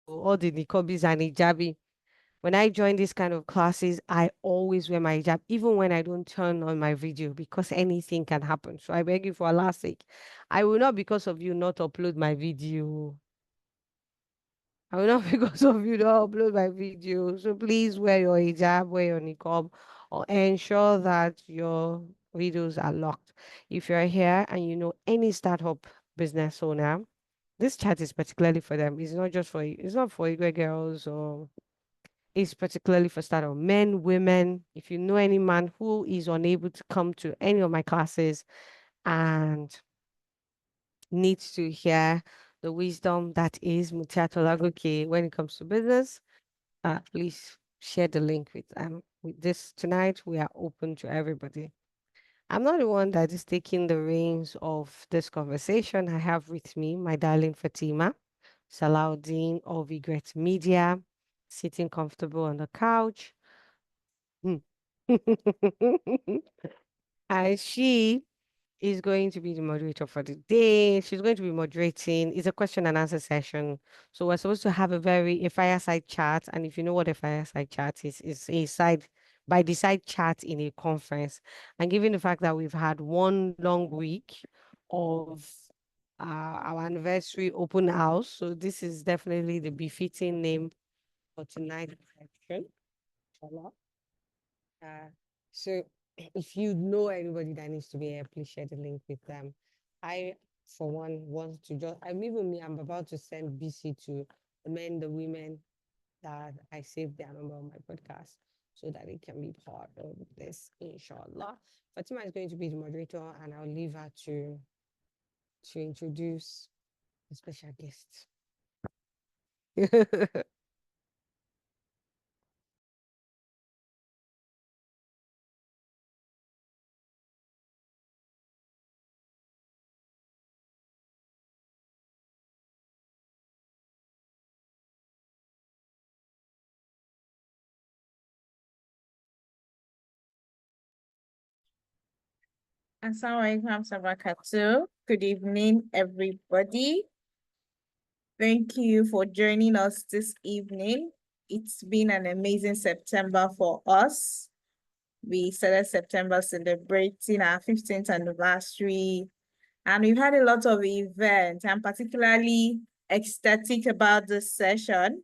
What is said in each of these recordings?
all the niqabis and hijabi. When I join these kind of classes, I always wear my hijab, even when I don't turn on my video, because anything can happen. So I beg you for Allah's sake, I will not, because of you, not upload my video. I will not because of you not upload my video. So please wear your hijab, wear your niqab, or ensure that your videos are locked. If you're here and you know any startup business owner, this chat is particularly for them. It's not just for it's not for Igwe girls, or it's particularly for startup men, women. If you know any man who is unable to come to any of my classes and needs to hear the wisdom that is Mutiato Lagoke when it comes to business, please share the link with this tonight. We are open to everybody. I'm not the one that is taking the reins of this conversation. I have with me my darling Fatima Salaudin of Egret Media, sitting comfortable on the couch. Hmm. And she is going to be the moderator for the day. She's going to be moderating. It's a question and answer session. So we're supposed to have a fireside chat. And if you know what a fireside chat is, it's a side by the side chat in a conference. And given the fact that we've had one long week of our anniversary open house, so this is definitely the befitting name for tonight's session. Inshallah. Uh, so if you know anybody that needs to be here, please share the link with them. I, for one, want to just, I'm even me, I'm about to send BC to the men, the women that I saved their number on my podcast so that they can be part of this, inshallah. Fatima is going to be the moderator, and I'll leave her to introduce the special guest. Assalamualaikum wabarakatuh. Good evening, everybody. Thank you for joining us this evening. It's been an amazing September for us. We started September celebrating our 15th anniversary, and we've had a lot of events. I'm particularly ecstatic about this session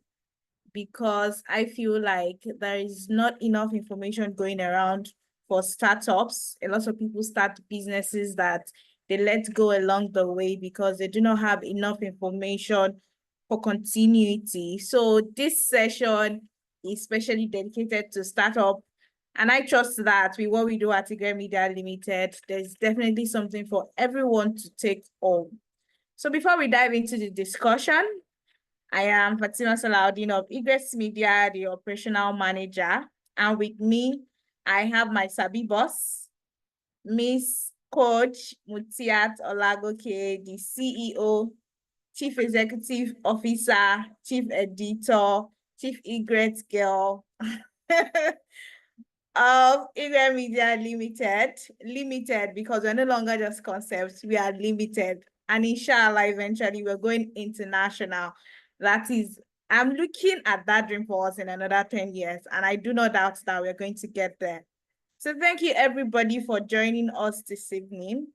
because I feel like there is not enough information going around for startups. A lot of people start businesses that they let go along the way because they do not have enough information for continuity. So this session is especially dedicated to startup. And I trust that with what we do at Egret Media Limited, there's definitely something for everyone to take home. So before we dive into the discussion, I am Fatima Salaudin of Egret Media, the operational manager. And with me, I have my Sabi boss, Miss Coach Mutiat Olagoke, the CEO, Chief Executive Officer, Chief Editor, Chief Egret Girl of Egret Media Limited, because we're no longer just concepts, we are limited. And inshallah, eventually we're going international. That is, I'm looking at that dream for us in another 10 years, and I do not doubt that we're going to get there. So thank you everybody for joining us this evening.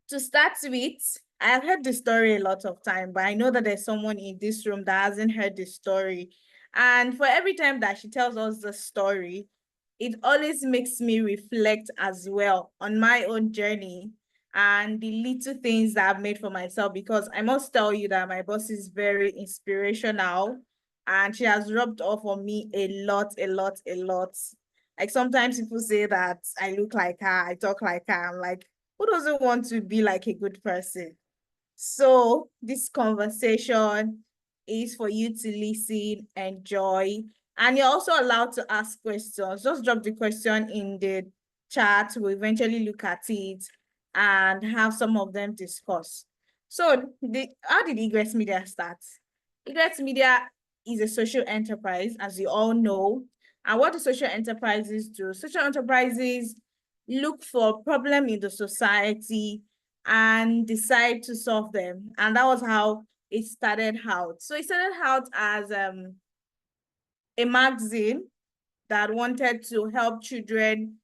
To start with, I've heard the story a lot of time, but I know that there's someone in this room that hasn't heard the story. And for every time that she tells us the story, it always makes me reflect as well on my own journey and the little things that I've made for myself, because I must tell you that my boss is very inspirational and she has rubbed off on me a lot. Like sometimes people say that I look like her, I talk like her. I'm like, who doesn't want to be like a good person? So this conversation is for you to listen, enjoy, and you're also allowed to ask questions. Just drop the question in the chat. We'll eventually look at it and have some of them discussed. So how did Egret Media start? Egret Media is a social enterprise, as you all know. And what do social enterprises do? Social enterprises look for a problem in the society and decide to solve them. And that was how it started out. So it started out as a magazine that wanted to help children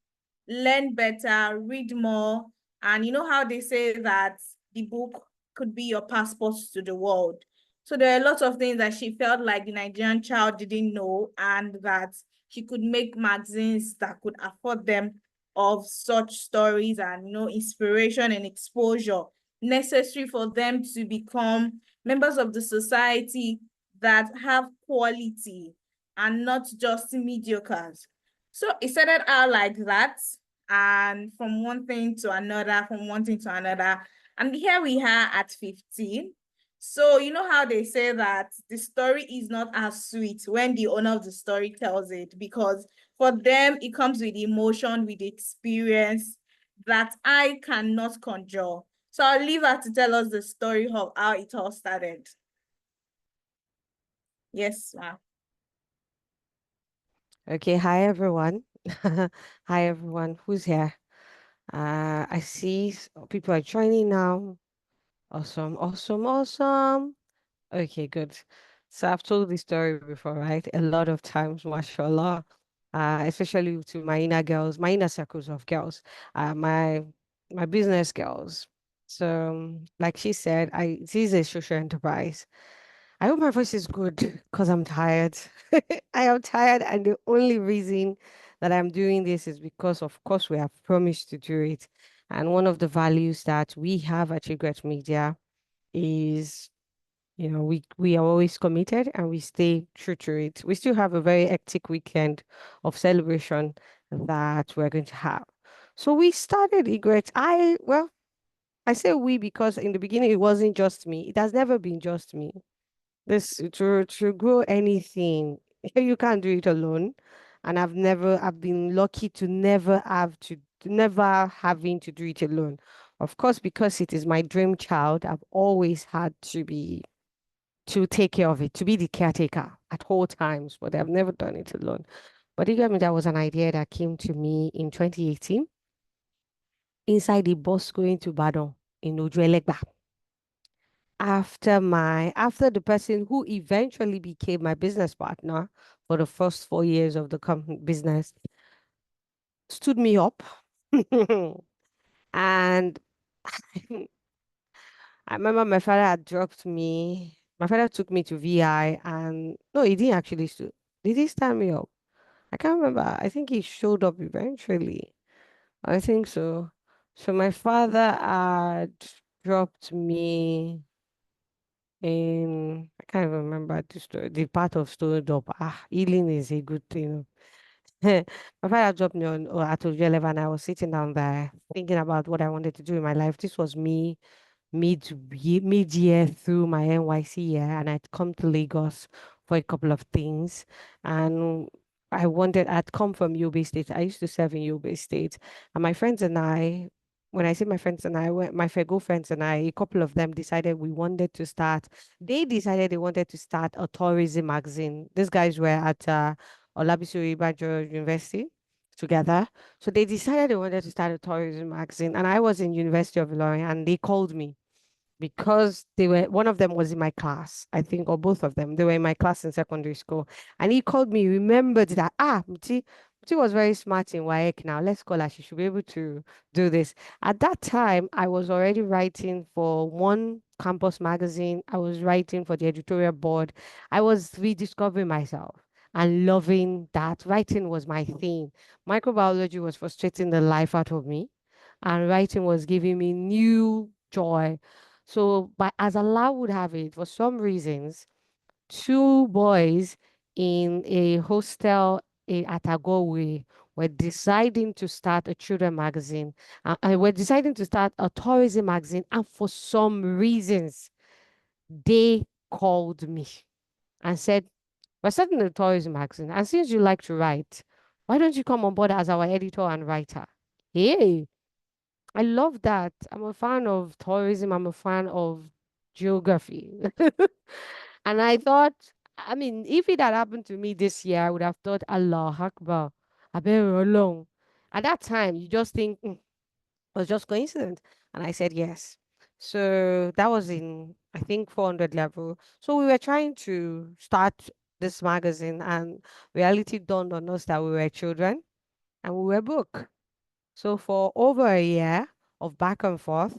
learn better, read more. And you know how they say that the book could be your passport to the world. So there are a lot of things that she felt like the Nigerian child didn't know, and that she could make magazines that could afford them of such stories and inspiration and exposure necessary for them to become members of the society that have quality and not just mediocres. So it started out like that, and from one thing to another, from one thing to another. And here we are at 15. So you know how they say that the story is not as sweet when the owner of the story tells it, because for them, it comes with emotion, with experience that I cannot conjure. So I'll leave her to tell us the story of how it all started. Yes, ma'am. Okay, hi everyone. Hi everyone who's here. I see people are joining now. Awesome, awesome, awesome. Okay, good. So I've told this story before, right? A lot of times, mashallah. Especially to my inner girls, my inner circles of girls, my business girls. So, like she said, this is a social enterprise. I hope my voice is good because I'm tired. I am tired, and the only reason that I'm doing this is because, of course, we have promised to do it. And one of the values that we have at Egret Media is, we are always committed and we stay true to it. We still have a very hectic weekend of celebration that we're going to have. So we started Egret. I say we because in the beginning it wasn't just me. It has never been just me. This to grow anything, you can't do it alone. And I've been lucky to never having to do it alone. Of course, because it is my dream child, I've always had to take care of it, to be the caretaker at all times, but I've never done it alone. But you get me, that was an idea that came to me in 2018 inside the bus going to Badon in Ojuelegba. After the person who eventually became my business partner for the first 4 years of the company business stood me up. And I remember my father had dropped me. My father took me to VI, and no, he didn't actually did he stand me up? I can't remember. I think he showed up eventually. I think so. So my father had dropped me in, I can't even remember the part of stored up. Healing is a good thing. My father dropped me on at 11, and I was sitting down there thinking about what I wanted to do in my life. This was me mid-year through my NYC year, and I'd come to Lagos for a couple of things. And I'd come from Yobe State. I used to serve in Yobe State. And my friends and I, when I say my friends and I, my Fego friends and I, a couple of them they decided they wanted to start a tourism magazine. These guys were at Olabisi Ibajo University together. So they decided they wanted to start a tourism magazine. And I was in University of Ilorin, and they called me because one of them was in my class, I think, or both of them. They were in my class in secondary school. And he called me, remembered that, Muti was very smart in WAEC now. Let's call her. She should be able to do this. At that time, I was already writing for one campus magazine. I was writing for the editorial board. I was rediscovering myself and loving that. Writing was my thing. Microbiology was frustrating the life out of me, and writing was giving me new joy. So, but as Allah would have it, for some reasons, two boys in a hostel at Agowe were deciding to start a children magazine. And we're deciding to start a tourism magazine. And for some reasons, they called me and said, we're starting a tourism magazine. And since you like to write, why don't you come on board as our editor and writer? Hey, I love that. I'm a fan of tourism. I'm a fan of geography. And I thought, I mean, if it had happened to me this year, I would have thought, Allah Akbar, I better alone. At that time, you just think, it was just coincidence. And I said yes. So that was in, I think, 400 level. So we were trying to start this magazine, and reality dawned on us that we were children and we were broke. So for over a year of back and forth,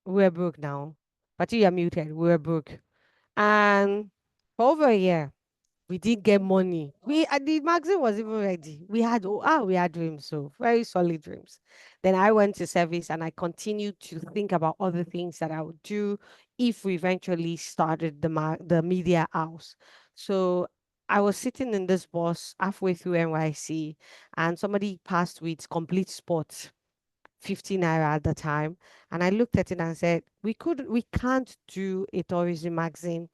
we were broke now. But you are muted, we were broke. And for over a year, we did get money. The magazine was even ready. We had dreams, so very solid dreams. Then I went to service and I continued to think about other things that I would do if we eventually started the media house. So I was sitting in this bus halfway through NYC, and somebody passed with complete sports. 50 naira at the time, and I looked at it and said, we can't do a tourism magazine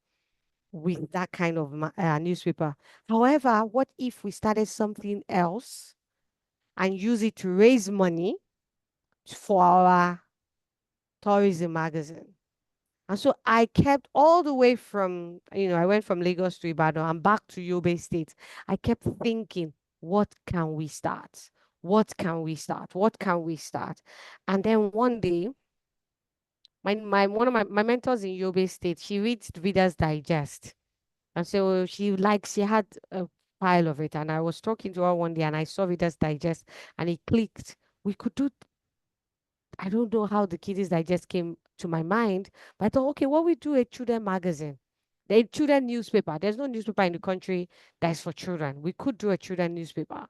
with that kind of newspaper. However, what if we started something else and use it to raise money for our tourism magazine? And so I kept all the way from, I went from Lagos to Ibadan and back to Yobe State. I kept thinking, what can we start? What can we start? What can we start? And then one day, my one of my mentors in Yobe State, she reads Reader's Digest. And so she had a pile of it. And I was talking to her one day and I saw Reader's Digest and it clicked. We could do, I don't know how the Kiddies Digest came to my mind, but I thought, okay, what we do a children magazine, a children newspaper. There's no newspaper in the country that is for children. We could do a children newspaper.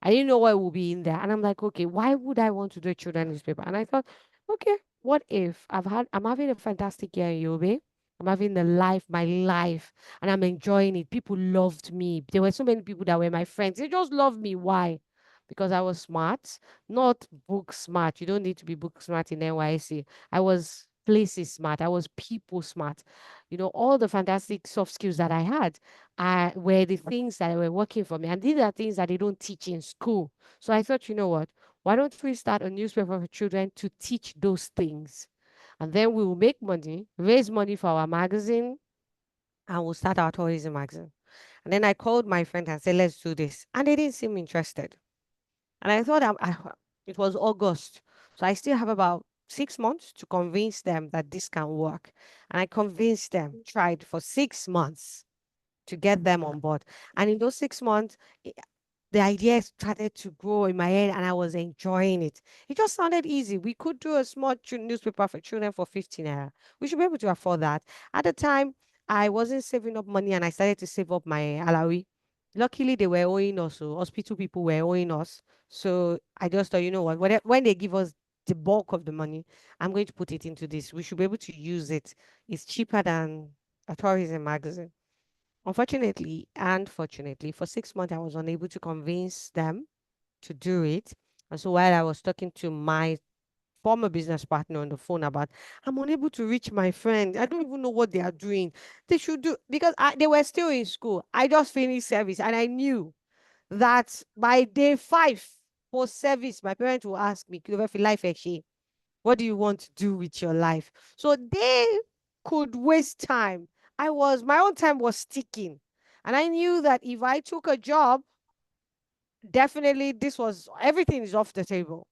I didn't know what would be in there. And I'm like, okay, why would I want to do a children newspaper? And I thought, okay, what if I'm having a fantastic year in Yobe. I'm having my life, and I'm enjoying it. People loved me. There were so many people that were my friends. They just loved me. Why? Because I was smart, not book smart. You don't need to be book smart in NYC. I was places smart. I was people smart. All the fantastic soft skills that I had were the things that were working for me. And these are things that they don't teach in school. So I thought, you know what? Why don't we start a newspaper for children to teach those things? And then we will make money, raise money for our magazine, and we'll start our tourism magazine. And then I called my friend and said, let's do this. And they didn't seem interested. And I thought it was August. So I still have about 6 months to convince them that this can work. And I convinced them, tried for 6 months to get them on board. And in those 6 months, the idea started to grow in my head and I was enjoying it. It just sounded easy. We could do a small newspaper for children for 15 naira. We should be able to afford that. At the time, I wasn't saving up money and I started to save up my alawi. Luckily, they were owing us, so hospital people were owing us. So I just thought, you know what, when they give us the bulk of the money, I'm going to put it into this. We should be able to use it. It's cheaper than a tourism magazine. Unfortunately and fortunately, for 6 months, I was unable to convince them to do it. And so while I was talking to my former business partner on the phone about, I'm unable to reach my friend. I don't even know what they are doing. They should do, because they were still in school. I just finished service and I knew that by day 5 post service, my parents will ask me, "Kilometer life, Eshe, what do you want to do with your life?" So they could waste time. My own time was ticking. And I knew that if I took a job, definitely everything is off the table.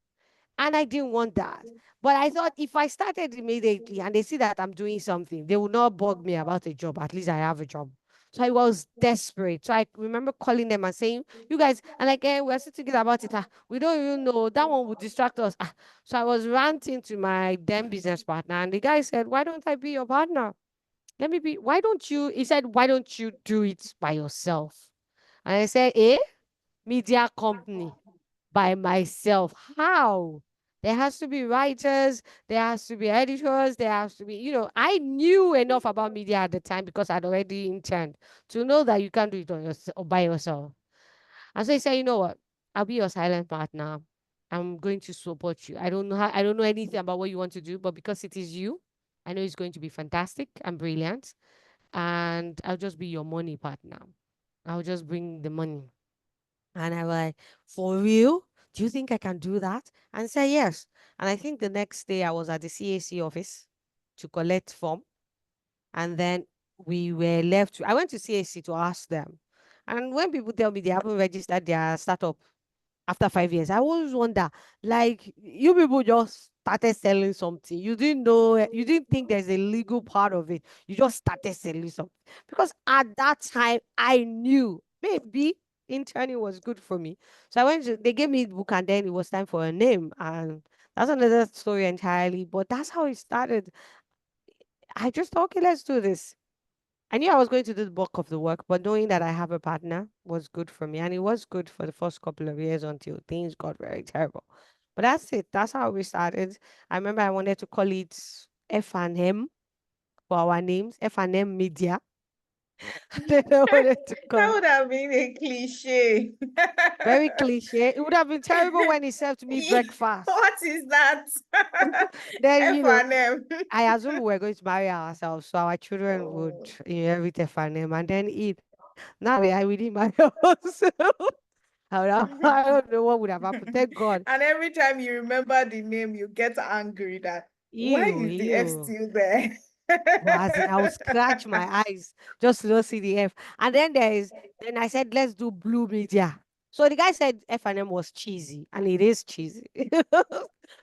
And I didn't want that. But I thought if I started immediately and they see that I'm doing something, they will not bug me about a job. At least I have a job. So I was desperate. So I remember calling them and saying, "You guys," and like, we're still thinking about it. We don't even know. That one would distract us. So I was ranting to my then business partner, and the guy said, "Why don't I be your partner? Why don't you?" He said, "Why don't you do it by yourself?" And I said, media company by myself. How? There has to be writers, there has to be editors, there has to be, I knew enough about media at the time because I'd already interned to know that you can't do it on or by yourself. And so he said, you know what? I'll be your silent partner. I'm going to support you. I don't know anything about what you want to do, but because it is you, I know it's going to be fantastic and brilliant. And I'll just be your money partner. I'll just bring the money. And I was like, for real? Do you think I can do that? And say yes. And I think the next day I was at the CAC office to collect form. And then we were left. I went to CAC to ask them. And when people tell me they haven't registered their startup, after 5 years. I always wonder, like, you people just started selling something. You didn't know, you didn't think there's a legal part of it. You just started selling something. Because at that time, I knew maybe interning was good for me. So I went to, they gave me the book and then it was time for a name. And that's another story entirely. But that's how it started. I just thought, okay, let's do this. I knew I was going to do the bulk of the work, but knowing that I have a partner was good for me. And it was good for the first couple of years until things got very terrible. But that's it. That's how we started. I remember I wanted to call it F&M for our names, F&M Media. Then I wanted to That call would have been a cliche. very cliche. It would have been terrible when he served me breakfast. What is that? Then, F&M. I assume we were going to marry ourselves, so our children would Oh. inherit F&M and then eat. Now we are within my house. I don't know what would have happened. Thank God. And every time you remember the name, you get angry that why Ew, is the F ew. still there? But as in, I will scratch my eyes just to not see the F. And then then I said, let's do blue media. So the guy said F&M was cheesy, and it is cheesy.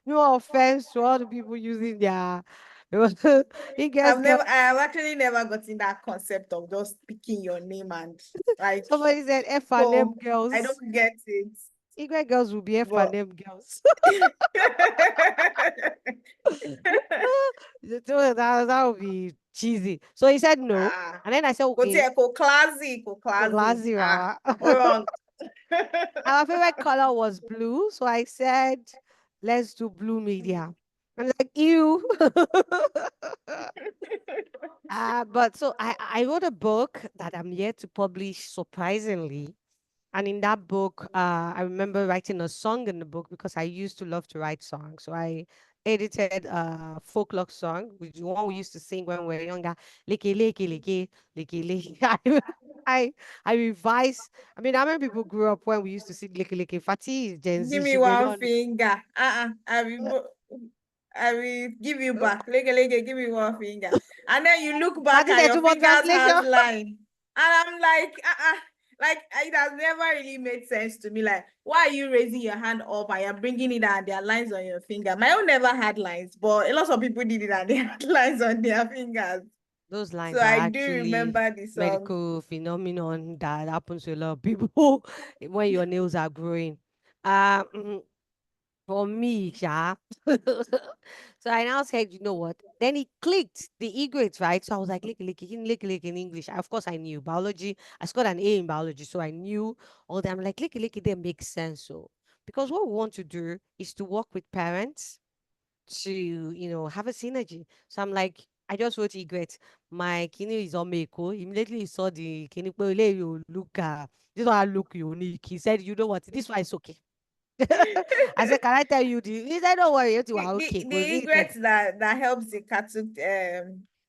No offense to all the people using their. He gets girl. I have actually never gotten that concept of just picking your name and like, Somebody said F&M so I girls. don't get it. Igwe girls will be But F&M girls. So that would be cheesy. So he said no. ah, And then I said, kò okay, tiẹ̀ kò classy. glassy. Ah, ó wrong. Our favorite color was blue. So I said, let's do blue media. I'm like, ew. But so I wrote a book that I'm yet to publish, surprisingly. And in that book, I remember writing a song in the book because I used to love to write songs. So I edited a folklore song, which is one we used to sing when we were younger. Leke, leke, leke, leke, leke. I, I revised. I mean, how many people grew up when we used to sing leke, leke? Fatih is Gen Give Z. me She may one not know. finger. I will give you back. Lege, give me one finger. And then you look back Fatih and said your two more fingers translation. has line. And I'm like, like it has never really made sense to me. Like, why are you raising your hand up and you're bringing it down and there are lines on your finger? My own never had lines, but a lot of people did it and they had lines on their fingers. Those So lines are I do actually remember the song. medical phenomenon that happens to a lot of people when your nails are growing. Um, For me, Sha. So I now said, you know what? Then it clicked the Egret, right? So I was like, lick in English. Of course, I knew biology. I scored an A in biology, so I knew all that. I'm like, lick, they make sense. So because what we want to do is to work with parents to, have a synergy. So I'm like, I just wrote Egret. My kidney is on Meko. Immediately he saw the kidney, you look, this one look unique. He said, you know what? This one is okay. I said, can I tell you the? He said, don't worry, you are okay. The Because egret that helps the cattle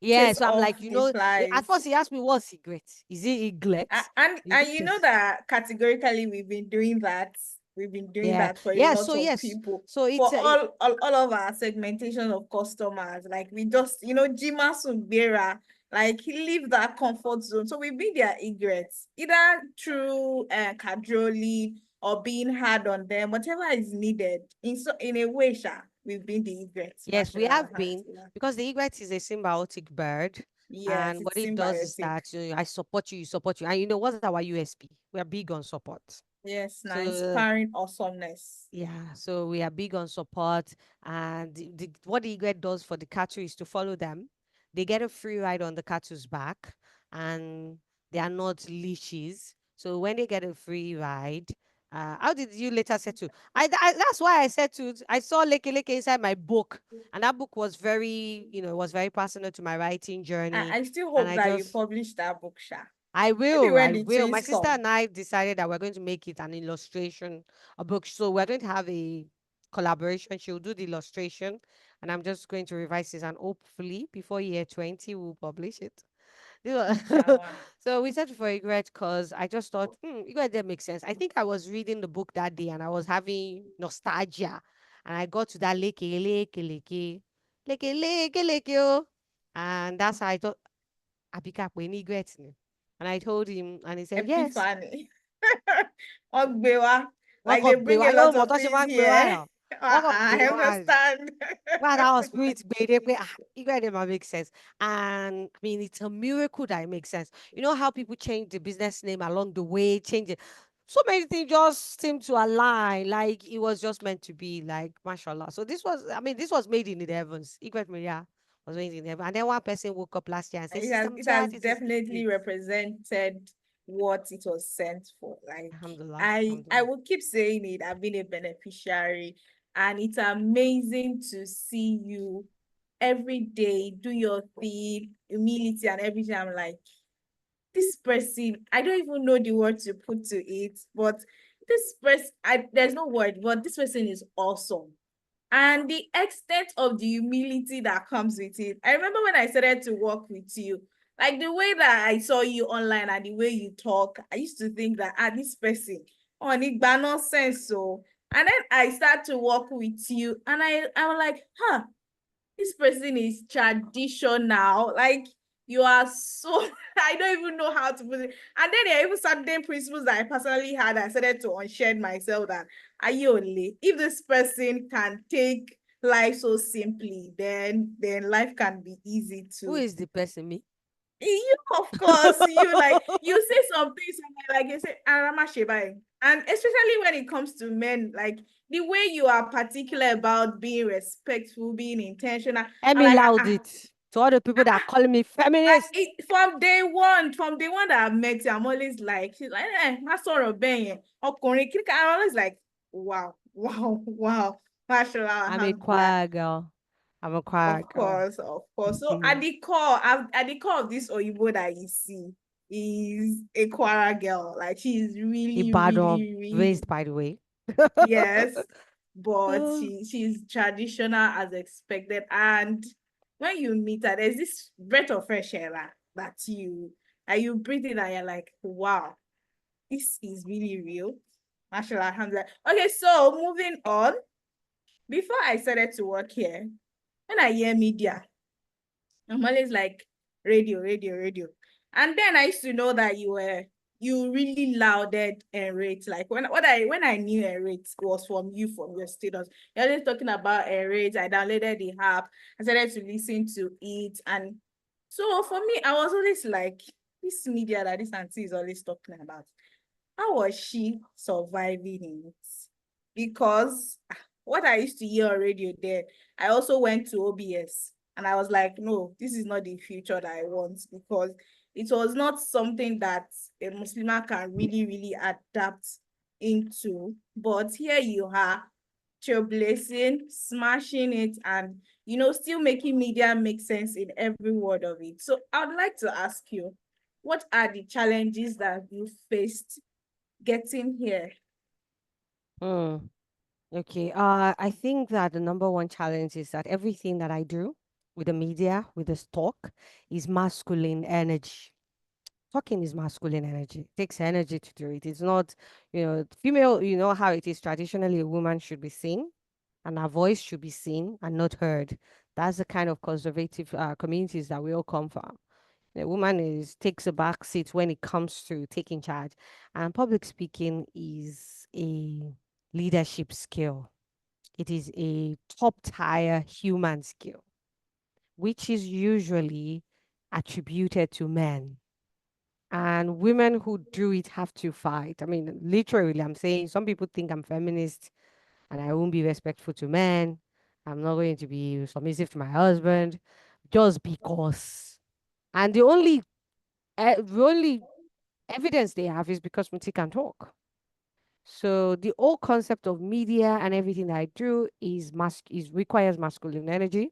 yeah, chase so I'm off like, the at flies. first he asked me what's secret. Is it eglet? You And think you know it's that categorically we've been doing that. We've been doing yeah, that for a yeah. lot So of yes, people. so For it's all of our segmentation of customers. Like we just, Jima Sumbera, like he leave that comfort zone. So we be their egrets, either through cajoling or being hard on them, whatever is needed. In a way, Sha, we've been the egrets, yes, we mashallah, have been alhamdulillah. because the egret is a symbiotic bird, Yes, and what it's it does is symbiotic. that I support you, you support you, and what's our USP? We are big on support. Yes, now So inspiring awesomeness. yeah, so we are big on support, and what the Egret does for the cattle is to follow them. They get a free ride on the cattle's back, and they are not leashes. So when they get a free ride, how did you later settle? That's why I settled. I saw Leke Leke inside my book, and that book was very, it was very personal to my writing journey, I still and hope that you publish that book, Sha. I Maybe will. when I the will. My twins sister come. and I decided that we're going to make it an illustration, a book. So we're going to have a collaboration. She'll do the illustration, and I'm just going to revise this. And hopefully, before year 20, we'll publish it. Inshallah. So we settled for Egret because I just thought, Egret didn't make sense. I think I was reading the book that day and I was having nostalgia. And I got to that leke, oh. And that's how I thought, Abika, we need Egret. And I told him, and he said, yes. Epiphany. Ogbewa. Wọ́n Like kàn they gbé bring wá a yóò lot mọ̀ of tán ṣe things máa ń gbé wá here. náà. Wọ́n kàn gbé I wá ni. understand. Nígbà táwọn spirit gbé dé pé ìgbà yẹn máa make sense. And I mean, it's a miracle that it makes sense. You know how people change the business name along the way, change it. So many things just seem to align, like it was just meant to be, like mashallah. So this was, I mean, this was made in the heavens. Egret Maria was made in heaven. And then one person woke up last year and said, It Sister has it has Mutiat, it is definitely it. represented what it was sent for. Like Alhamdulillah. I Alhamdulillah. will keep saying it. I've been a beneficiary, and it's amazing to see you every day do your thing, humility and everything. I'm like, this person, I don't even know the word to put to it, but this person, there's no word, but this person is awesome. And the extent of the humility that comes with it. I remember when I started to work with you, like the way that I saw you online and the way you talk, I used to think that this person, oh, it nonsense. So, and then I start to work with you, and I was like, huh, this person is traditional. Like you are so I don't even know how to put it. And then there are even certain principles that I personally had. I started to unshed myself that are you only if this person can take life so simply, then life can be easy Who too. is the person? Me? You, of course, you like you say some things like you say Arama Shebai. And especially when it comes to men, like the way you are particular about being respectful, being intentional, Let and me like loud it to all the people that are calling me feminist. from day one that I've met you, I'm always like, she's like, my sort of being, I'm always like, wow, wow, wow, mashallah, I'm a alhamdulillah. choir girl. I'm a choir Of girl. course, of course. So at the core of this Oyibo that you see is a Kwara girl. Like she's really, Ibadan, really, really raised by the way. yes, but Oh, she's traditional as expected. And when you meet her, there's this breath of fresh air that you breathe in and you're like, wow, this is really real. Mashallah, alhamdulillah. Okay, so moving on. Before I started to work here, when I hear media, I'm always like radio, radio, radio. And then I used to know that you really lauded and rate. Like when I knew and rate was from you from your status. You're always talking about and rate. I downloaded the app. I started to listen to it. And so for me, I was always like, this media that this auntie is always talking about. How was she surviving in it? Because what I used to hear on radio there, I also went to OBS and I was like, no, this is not the future that I want because it was not something that a Muslim can really, really adapt into. But here you are, trailblazing, smashing it, and still making media make sense in every word of it. So I'd like to ask you, what are the challenges that you faced getting here? hmm. Okay. I think that the number one challenge is that everything that I do with the media, with the stock, is masculine energy. Talking is masculine energy. It takes energy to do it. It's not, female, you know how it is traditionally a woman should be seen and her voice should be seen and not heard. That's the kind of conservative communities that we all come from. The woman is takes a back seat when it comes to taking charge. And public speaking is a leadership skill. It is a top tier human skill, which is usually attributed to men. And women who do it have to fight. I mean, literally, I'm saying some people think I'm feminist and I won't be respectful to men. I'm not going to be submissive to my husband just because. And the only evidence they have is because Muti can talk. So the whole concept of media and everything that I do is requires masculine energy,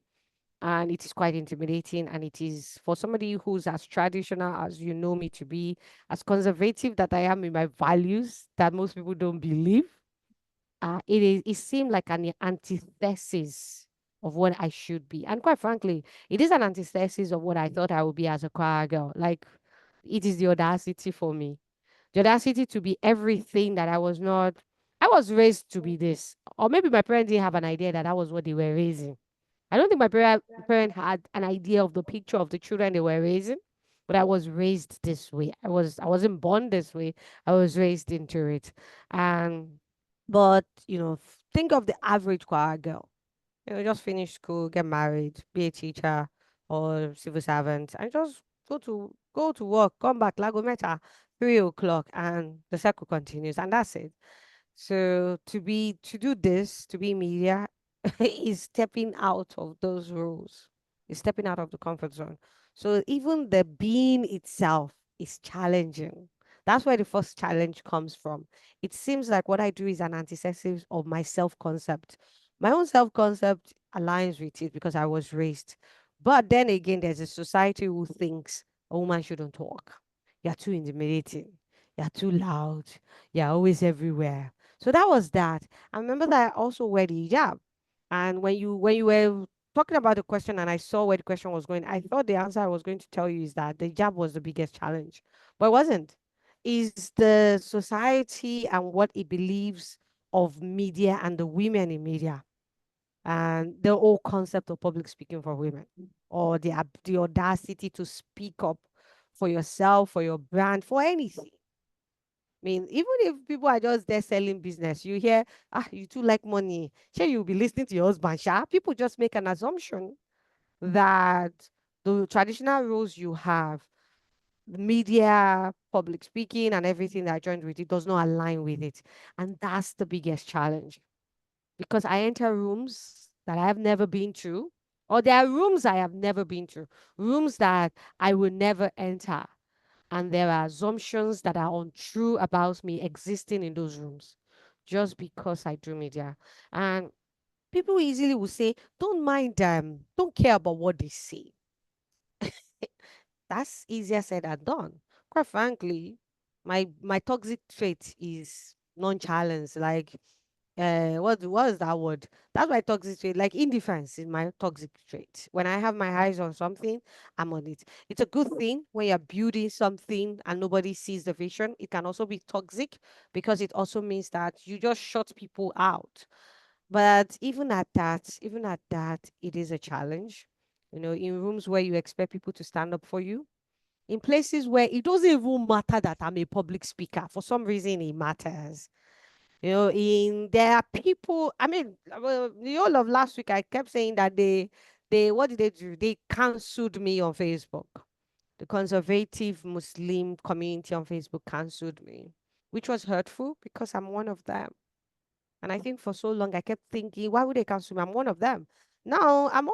and it is quite intimidating. And it is for somebody who's as traditional as you know me to be, as conservative that I am in my values that most people don't believe. It seemed like an antithesis of what I should be, and quite frankly, it is an antithesis of what I thought I would be as a choir girl. Like it is the audacity for me, the audacity to be everything that I was not. I was raised to be this, or maybe my parents didn't have an idea that that was what they were raising. I don't think my parent had an idea of the picture of the children they were raising, but I was raised this way. I wasn't born this way. I was raised into it, and But, think of the average choir girl. Just finish school, get married, be a teacher or civil servant, and just go to work, come back, Lago Meta, 3 o'clock, and the cycle continues, and that's it. So to do this, to be media, is stepping out of those rules. Is stepping out of the comfort zone. So even the being itself is challenging. That's where the first challenge comes from. It seems like what I do is an antithesis of my self concept. My own self concept aligns with it because I was raised. But then again, there's a society who thinks a woman shouldn't talk. You're too intimidating. You're too loud. You're always everywhere. So that was that. I remember that I also wear the hijab. And when you were talking about the question and I saw where the question was going, I thought the answer I was going to tell you is that the hijab was the biggest challenge. But it wasn't. Is the society and what it believes of media and the women in media and the whole concept of public speaking for women or the audacity to speak up for yourself, for your brand, for anything. I mean, even if people are just there selling business, you hear, you too like money. Sure, you'll be listening to your husband. Sha. People just make an assumption that the traditional roles you have, the media, public speaking, and everything that joined with it does not align with it. And that's the biggest challenge because I enter rooms that I have never been to, or there are rooms I have never been to, rooms that I will never enter and there are assumptions that are untrue about me existing in those rooms just because I do media. And people easily will say, don't mind them, don't care about what they say. That's easier said than done. Quite frankly, my toxic trait is nonchalance. Like what is that word? That's my toxic trait. Like indifference is my toxic trait. When I have my eyes on something, I'm on it. It's a good thing when you're building something and nobody sees the vision. It can also be toxic because it also means that you just shut people out. But even at that, it is a challenge. In rooms where you expect people to stand up for you, in places where it doesn't even matter that I'm a public speaker. For some reason, it matters. There are people. I mean, well, the whole of last week, I kept saying that they what did they do? They cancelled me on Facebook. The conservative Muslim community on Facebook cancelled me, which was hurtful because I'm one of them. And I think for so long I kept thinking, why would they cancel me? I'm one of them. Now I'm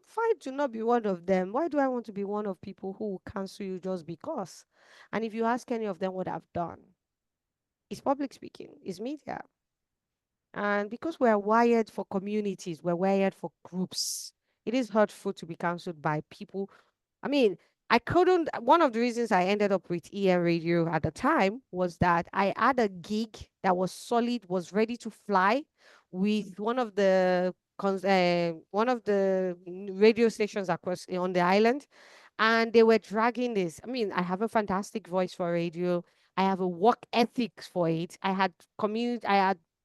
fine to not be one of them. Why do I want to be one of people who will cancel you just because? And if you ask any of them what I've done, it's public speaking, it's media. And because we're wired for communities, we're wired for groups, it is hurtful to be cancelled by people. I mean, I couldn't. One of the reasons I ended up with EM Radio at the time was that I had a gig that was solid, was ready to fly with one of the radio stations across on the island, and they were dragging this. I mean, I have a fantastic voice for radio. I have a work ethics for it. I had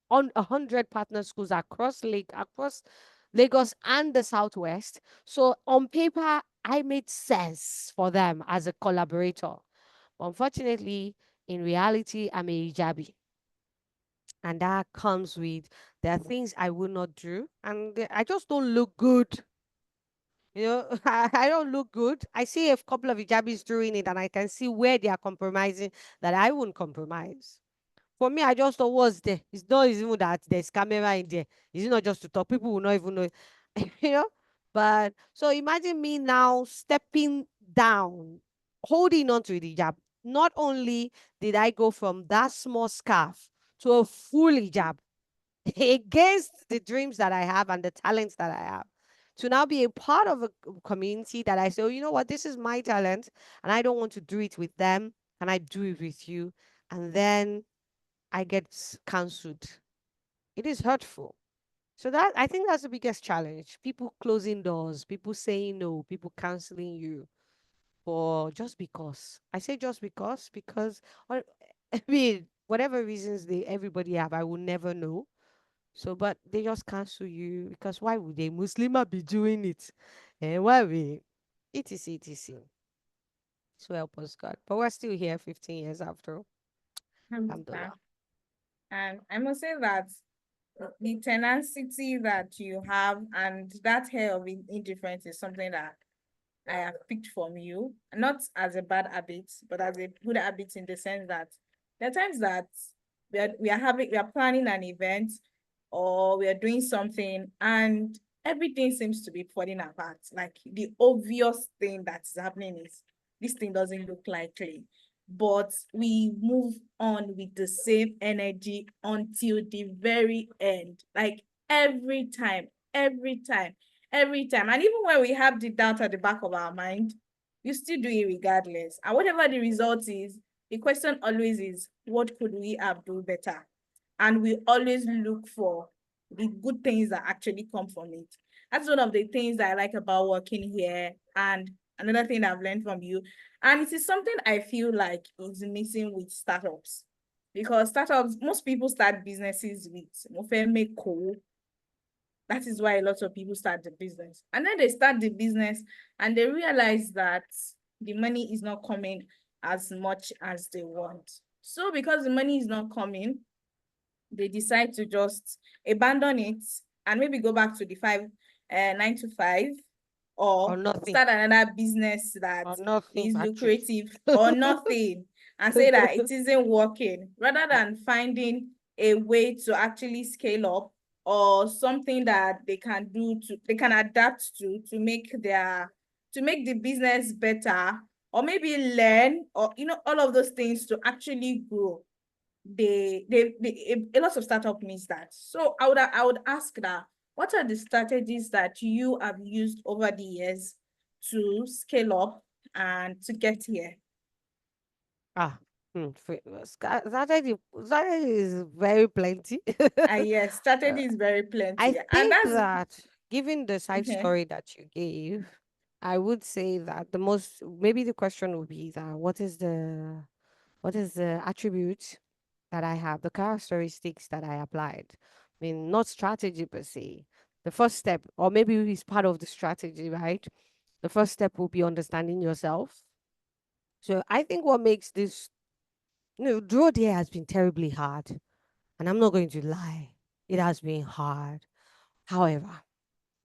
on 100 partner schools across Lagos and the Southwest. So on paper, I made sense for them as a collaborator. But unfortunately, in reality, I'm a hijabi. And that comes with there are things I will not do. And I just don't look good. I don't look good. I see a couple of hijabis doing it and I can see where they are compromising that I wouldn't compromise. For me, I just thought was there. It's not even that there's camera in there. It's not just to talk. People will not even know, you know. But so imagine me now stepping down, holding on to the hijab. Not only did I go from that small scarf to a full hijab against the dreams that I have and the talents that I have, to now be a part of a community that I say, oh, you know what, this is my talent, and I don't want to do it with them, and I do it with you, and then I get cancelled. It is hurtful. So that I think that's the biggest challenge. People closing doors, people saying no, people canceling you for just because. I say just because or, I mean whatever reasons they everybody have, I will never know. So but they just cancel you because why would a Muslimah be doing it? And why we etc. So help us God. But we're still here 15 years after. Understand. Alhamdulillah. And I must say that the tenacity that you have and that hair of indifference is something that I have picked from you, not as a bad habit, but as a good habit in the sense that there are times that we are planning an event or we are doing something and everything seems to be falling apart. Like the obvious thing that's happening is this thing doesn't look likely. But we move on with the same energy until the very end. Like every time, every time, every time. And even when we have the doubt at the back of our mind, you still do it regardless. And whatever the result is, the question always is, what could we have done better? And we always look for the good things that actually come from it. That's one of the things that I like about working here. And another thing I've learned from you. And it is something I feel like is missing with startups. Because startups, most people start businesses with Mofeme Co. That is why a lot of people start the business. And then they start the business and they realize that the money is not coming as much as they want. So because the money is not coming, they decide to just abandon it and maybe go back to the 9 to 5, Or or nothing. start another business that Or nothing, is actually. lucrative or nothing, and say that it isn't working, rather than finding a way to actually scale up or something that they can adapt to make the business better, or maybe learn, or all of those things to actually grow. A lot of startup means that. So I would ask that, what are the strategies that you have used over the years to scale up and to get here? Ah, strategy is very plenty. And yes, Uh, strategy is very I plenty. And think that's that given the side okay. story that you gave, I would say that the most maybe the question would be that what is the attribute that I have, the characteristics that I applied. I mean, not strategy per se. The first step, or maybe it's part of the strategy, right? The first step will be understanding yourself. So I think what makes this, the road here has been terribly hard. And I'm not going to lie, it has been hard. However,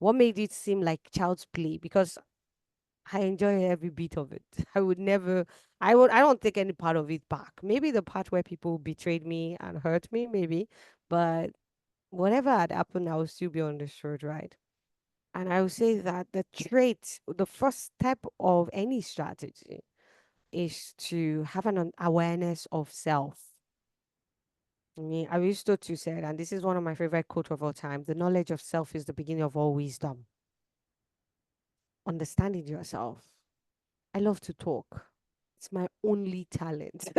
what made it seem like child's play? Because I enjoy every bit of it. I don't take any part of it back. Maybe the part where people betrayed me and hurt me, maybe, but whatever had happened, I will still be on this road, right? And I would say that the first step of any strategy is to have an awareness of self. I mean, Aristotle said, and this is one of my favorite quotes of all time: the knowledge of self is the beginning of all wisdom. Understanding yourself. I love to talk. It's my only talent.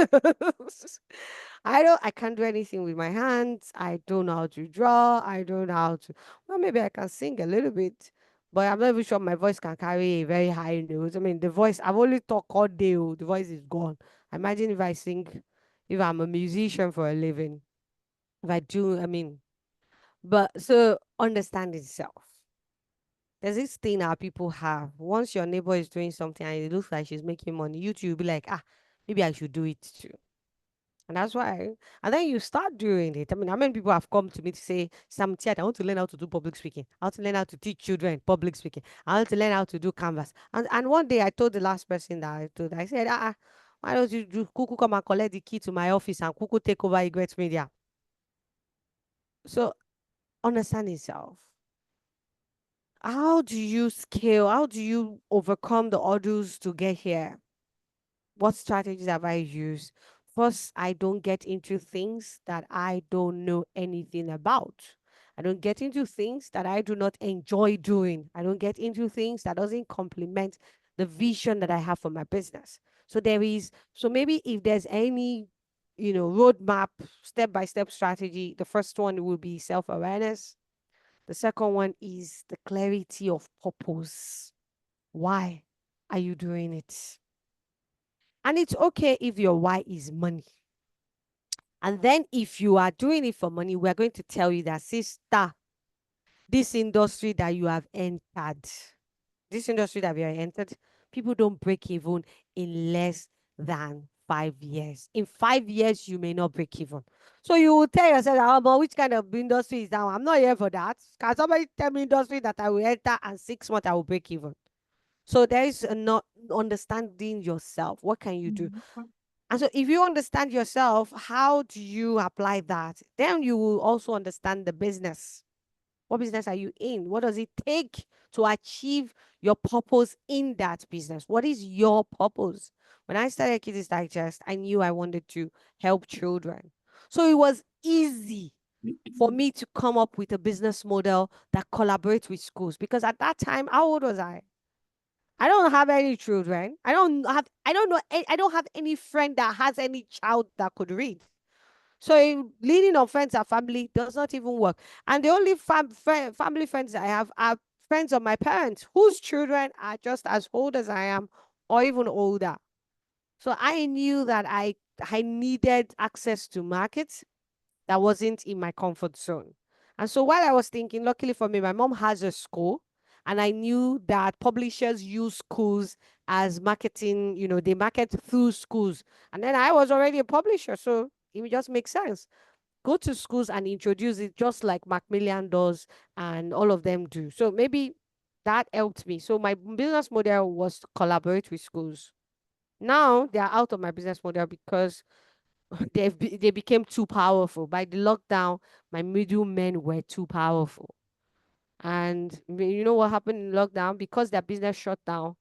I can't do anything with my hands. I don't know how to draw. I don't know how to, well, maybe I can sing a little bit, but I'm not even sure my voice can carry a very high note. I mean, the voice, I've only talked all day. Oh, the voice is gone. Imagine if I sing, if I'm a musician for a living. If I do, I mean, but so understanding self. There's this thing our people have. Once your neighbor is doing something and it looks like she's making money, you too will be like, maybe I should do it too. And that's why, and then you start doing it. I mean, how many people have come to me to say, Sam Tiat, I want to learn how to do public speaking. I want to learn how to teach children public speaking. I want to learn how to do canvas. And one day I told the last person that I told, I said, why don't you do Kuku come and collect the key to my office and Kuku take over Egret Media? So understand yourself. How do you scale? How do you overcome the hurdles to get here? What strategies have I used? First, I don't get into things that I don't know anything about. I don't get into things that I do not enjoy doing. I don't get into things that doesn't complement the vision that I have for my business. So maybe if there's any, roadmap, step by step strategy, the first one will be self awareness. The second one is the clarity of purpose. Why are you doing it? And it's okay if your why is money. And then if you are doing it for money, we're going to tell you that, sister, this industry that you have entered, this industry that we have entered, people don't break even in less than 5 years. In 5 years, you may not break even. So you will tell yourself, oh, but which kind of industry is that one? I'm not here for that. Can somebody tell me industry that I will enter and 6 months I will break even? So there is a not understanding yourself. What can you do? Mhm. And so if you understand yourself, how do you apply that? Then you will also understand the business. What business are you in? What does it take to achieve your purpose in that business? What is your purpose? When I started Kids Digest, I knew I wanted to help children. So it was easy for me to come up with a business model that collaborates with schools, because at that time, how old was I? I don't have any children. I don't know, I don't have any friend that has any child that could read. So leaning on friends and family does not even work. And the only family friends I have are friends of my parents whose children are just as old as I am or even older. So I knew that I needed access to markets that wasn't in my comfort zone. And so while I was thinking, luckily for me, my mom has a school, and I knew that publishers use schools as marketing, they market through schools. And then I was already a publisher, so it would just make sense. Go to schools and introduce it just like Macmillan does and all of them do. So maybe that helped me. So my business model was to collaborate with schools. Now they are out of my business model because they became too powerful. By the lockdown, my middlemen were too powerful. And you know what happened in lockdown? Because their business shut down,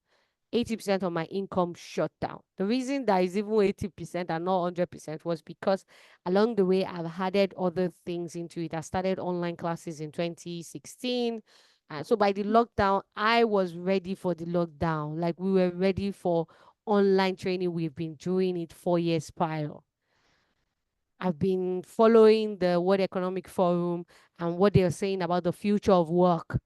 80% of my income shut down. The reason that is even 80% and not 100% was because along the way, I've added other things into it. I started online classes in 2016. And so by the lockdown, I was ready for the lockdown. Like we were ready for online training. We've been doing it 4 years prior. I've been following the World Economic Forum and what they're saying about the future of work.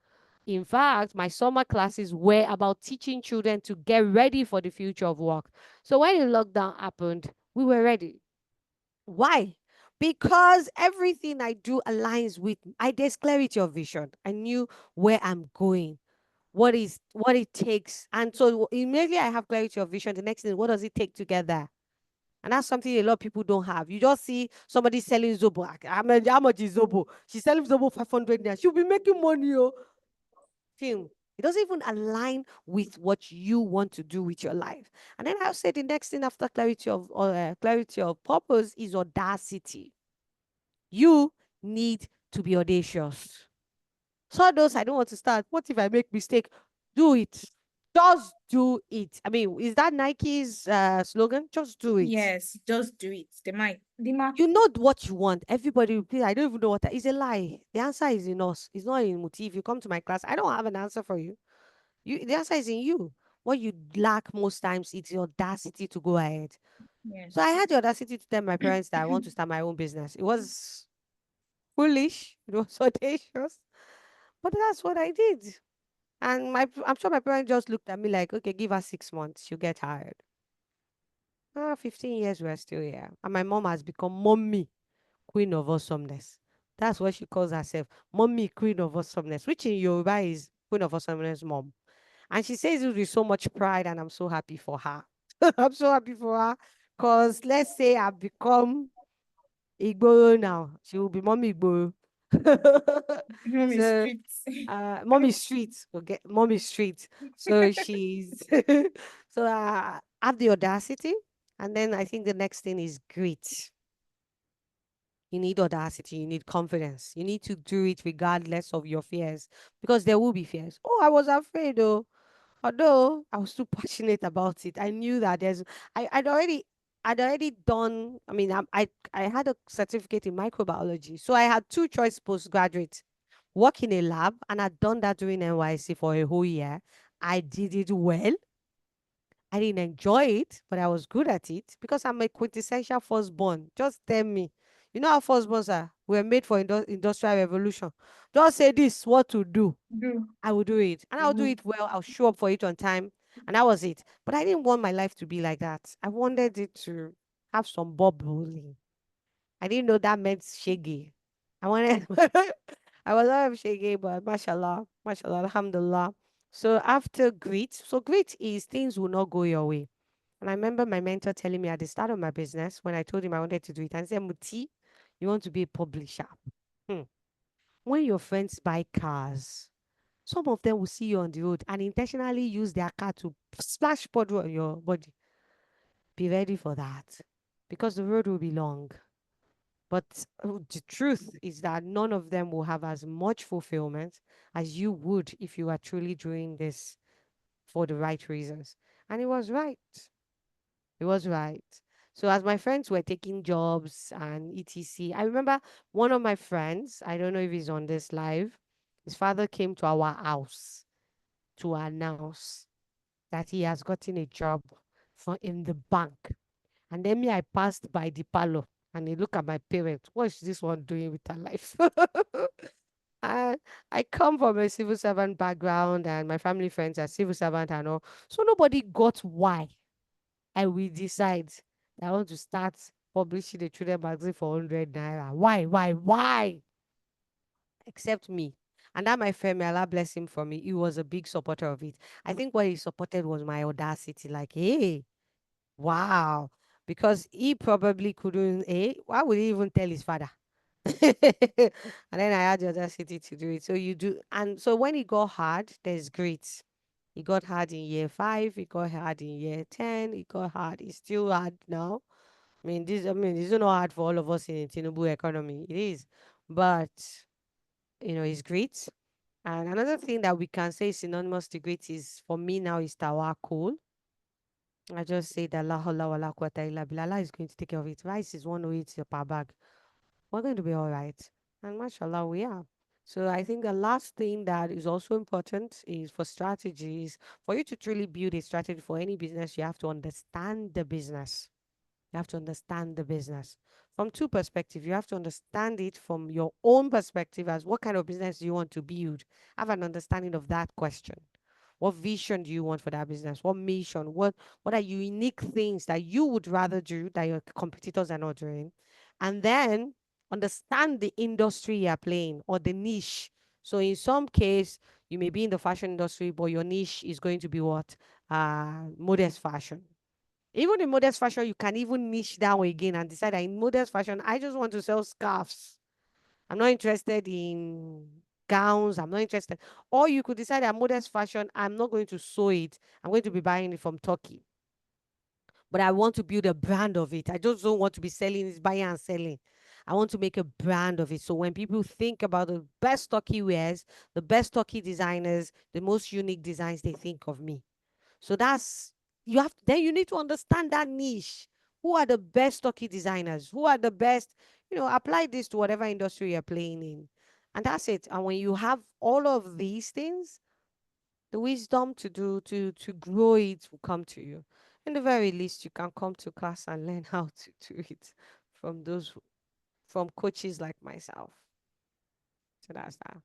In fact, my summer classes were about teaching children to get ready for the future of work. So when the lockdown happened, we were ready. Why? Because everything I do aligns with, there's clarity of vision. I knew where I'm going, what it takes. And so immediately I have clarity of vision. The next thing, what does it take to get there? And that's something a lot of people don't have. You just see somebody selling Zobo. How much is Zobo? She's selling Zobo 500 naira. She'll be making money. Oh. Film. It doesn't even align with what you want to do with your life. And then I'll say the next thing after clarity of purpose is audacity. You need to be audacious. So those I don't want to start. What if I make mistake? Do it. Just do it. I mean, is that Nike's slogan? Just do it. Yes, just do it. The mic. You know what you want. Everybody will please. I don't even know what that is. A lie. The answer is in us. It's not in Muti. If you come to my class, I don't have an answer for you. The answer is in you. What you lack most times is the audacity to go ahead. So I Yes. had the audacity to tell my parents that I want to start my own business. It was foolish. It was audacious, but that's what I did. And I'm sure my parents just looked at me like, okay, give her 6 months, she'll get tired. 15 years we're still here, and my mom has become mommy queen of awesomeness. That's what she calls herself, mommy queen of awesomeness, which in Yoruba is queen of awesomeness mom. And she says it with so much pride, and I'm so happy for her. I'm so happy for her because let's say I've become Igbo now. She will be mommy Igbo. Mom is So, strict. mommy street. Okay, mommy street. So she's so have the audacity, and then I think the next thing is grit. You need audacity, you need confidence. You need to do it regardless of your fears because there will be fears. Oh, I was afraid though. Although I was too passionate about it. I knew that I'd already done, I mean, I had a certificate in microbiology. So I had two choice postgraduate, work in a lab, and I'd done that during NYC for a whole year. I did it well. I didn't enjoy it, but I was good at it because I'm a quintessential firstborn. Just tell me. You know how firstborns are? We're made for industrial revolution. Just say this, what to do. Do. I will do it. And You I'll do will. it well. I'll show up for it on time. And that was it. But I didn't want my life to be like that. I wanted it to have some bubbling. I didn't know that meant shaggy. I wanted I was not shaggy, but mashallah, mashallah, alhamdulillah. So after grit, so grit is things will not go your way. And I remember my mentor telling me at the start of my business when I told him I wanted to do it, and he said, Muti, you want to be a publisher. Hmm. When your friends buy cars, some of them will see you on the road and intentionally use their car to splash puddle on your body. Be ready for that because the road will be long. But the truth is that none of them will have as much fulfillment as you would if you are truly doing this for the right reasons. And he was right. He was right. So as my friends were taking jobs and etc, I remember one of my friends, I don't know if he's on this live, his father came to our house to announce that he has gotten a job for in the bank. And then me, I passed by the parlor and I look at my parents. What is this one doing with her life? I, I come from a civil servant background and my family friends are civil servant and all. So nobody got why I will decide that I want to start publishing a children magazine for 100 naira. Why? Except me. And that my friend, may Allah bless him for me, he was a big supporter of it. I think what he supported was my audacity. Like, hey, wow. Because he probably couldn't, why would he even tell his father? And then I had the audacity to do it. So you do. And so when it got hard, there's grit. It got hard in year five, it got hard in year 10, it got hard. It's still hard now. This is not hard for all of us in a Tinubu economy. It is. But, it's great. And another thing that we can say is synonymous to great is, for me now, is tawakkul. I just say that la hawla wa la quwwata illa billah. Allah is going to take care of it. Rice is 108 per bag. We're going to be all right. And mashallah, we are. So I think the last thing that is also important is for strategies. For you to truly build a strategy for any business, you have to understand the business. You have to understand the business from two perspectives. You have to understand it from your own perspective, as what kind of business do you want to build. Have an understanding of that question. What vision do you want for that business? What mission? What are unique things that you would rather do that your competitors are not doing? And then understand the industry you're playing or the niche. So in some case, you may be in the fashion industry, but your niche is going to be what? Modest fashion. Even in modest fashion, you can even niche down again and decide that in modest fashion, I just want to sell scarves. I'm not interested in gowns. I'm not interested. Or you could decide that modest fashion, I'm not going to sew it. I'm going to be buying it from Turkey. But I want to build a brand of it. I just don't want to be selling it, buying and selling. I want to make a brand of it. So when people think about the best Turkey wears, the best Turkey designers, the most unique designs, they think of me. So then you need to understand that niche. Who are the best Turkey designers? Who are the best? Apply this to whatever industry you're playing in. And that's it. And when you have all of these things, the wisdom to grow it will come to you. In the very least, you can come to class and learn how to do it from coaches like myself. So that's that.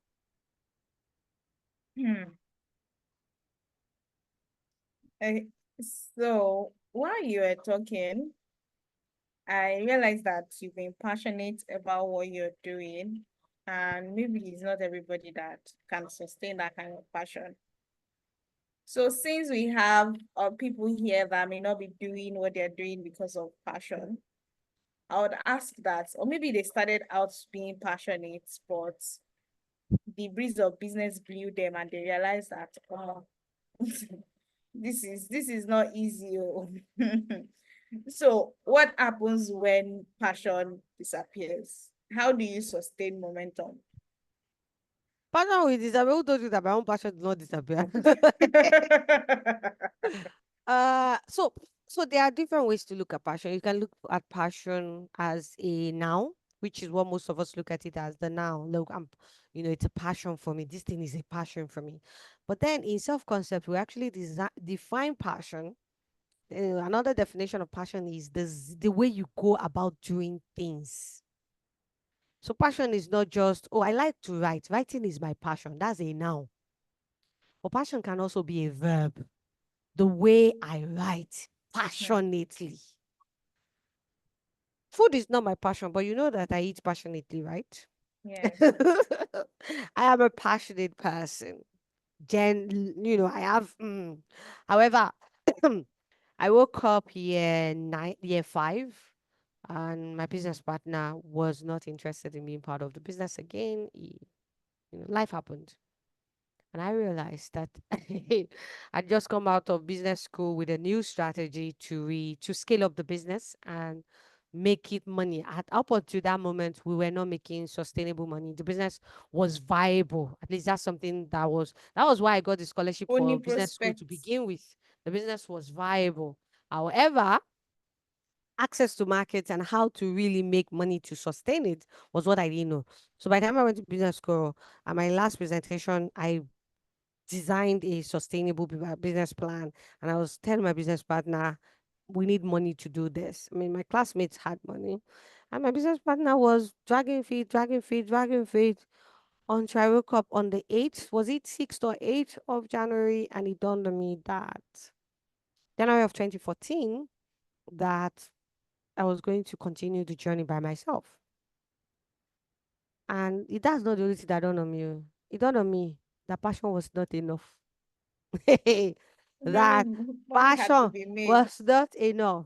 Hmm. Eh, So while you were talking, I realized that you've been passionate about what you're doing, and maybe it's not everybody that can sustain that kind of passion. So since we have people here that may not be doing what they're doing because of passion, I would ask that, or maybe they started out being passionate, but the breeze of business blew them and they realized that, oh, this is not easy. Oh. So what happens when passion disappears? How do you sustain momentum? Passion will disappear. Who told you that my own passion did not disappear? So there are different ways to look at passion. You can look at passion as a noun, which is what most of us look at it as the noun. Look, it's a passion for me. This thing is a passion for me. But then in self-concept, we actually define passion. Another definition of passion is the way you go about doing things. So passion is not just, oh, I like to write. Writing is my passion. That's a noun. But passion can also be a verb. The way I write passionately. Food is not my passion, but you know that I eat passionately, right? Yes. I am a passionate person. I have, however, I woke up year 5, and my business partner was not interested in being part of the business again. Life happened. And I realized that I'd just come out of business school with a new strategy to scale up the business and make it money. At up until that moment, we were not making sustainable money. The business was viable. At least that's something that was why I got the scholarship Only for business school to prospects. begin with. The business was viable. However, access to markets and how to really make money to sustain it was what I didn't know. So by the time I went to business school, at my last presentation, I designed a sustainable business plan, and I was telling my business partner, we need money to do this. I mean, my classmates had money, and my business partner was dragging feet, dragging feet, dragging feet, until I woke up on the 8th, was it 6th or 8th of January, and it dawned on me that January of 2014, that I was going to continue the journey by myself. And that's not the only thing that dawned on me. Oh. It dawned on me that passion was not enough. Money, That money had to passion be made. was not enough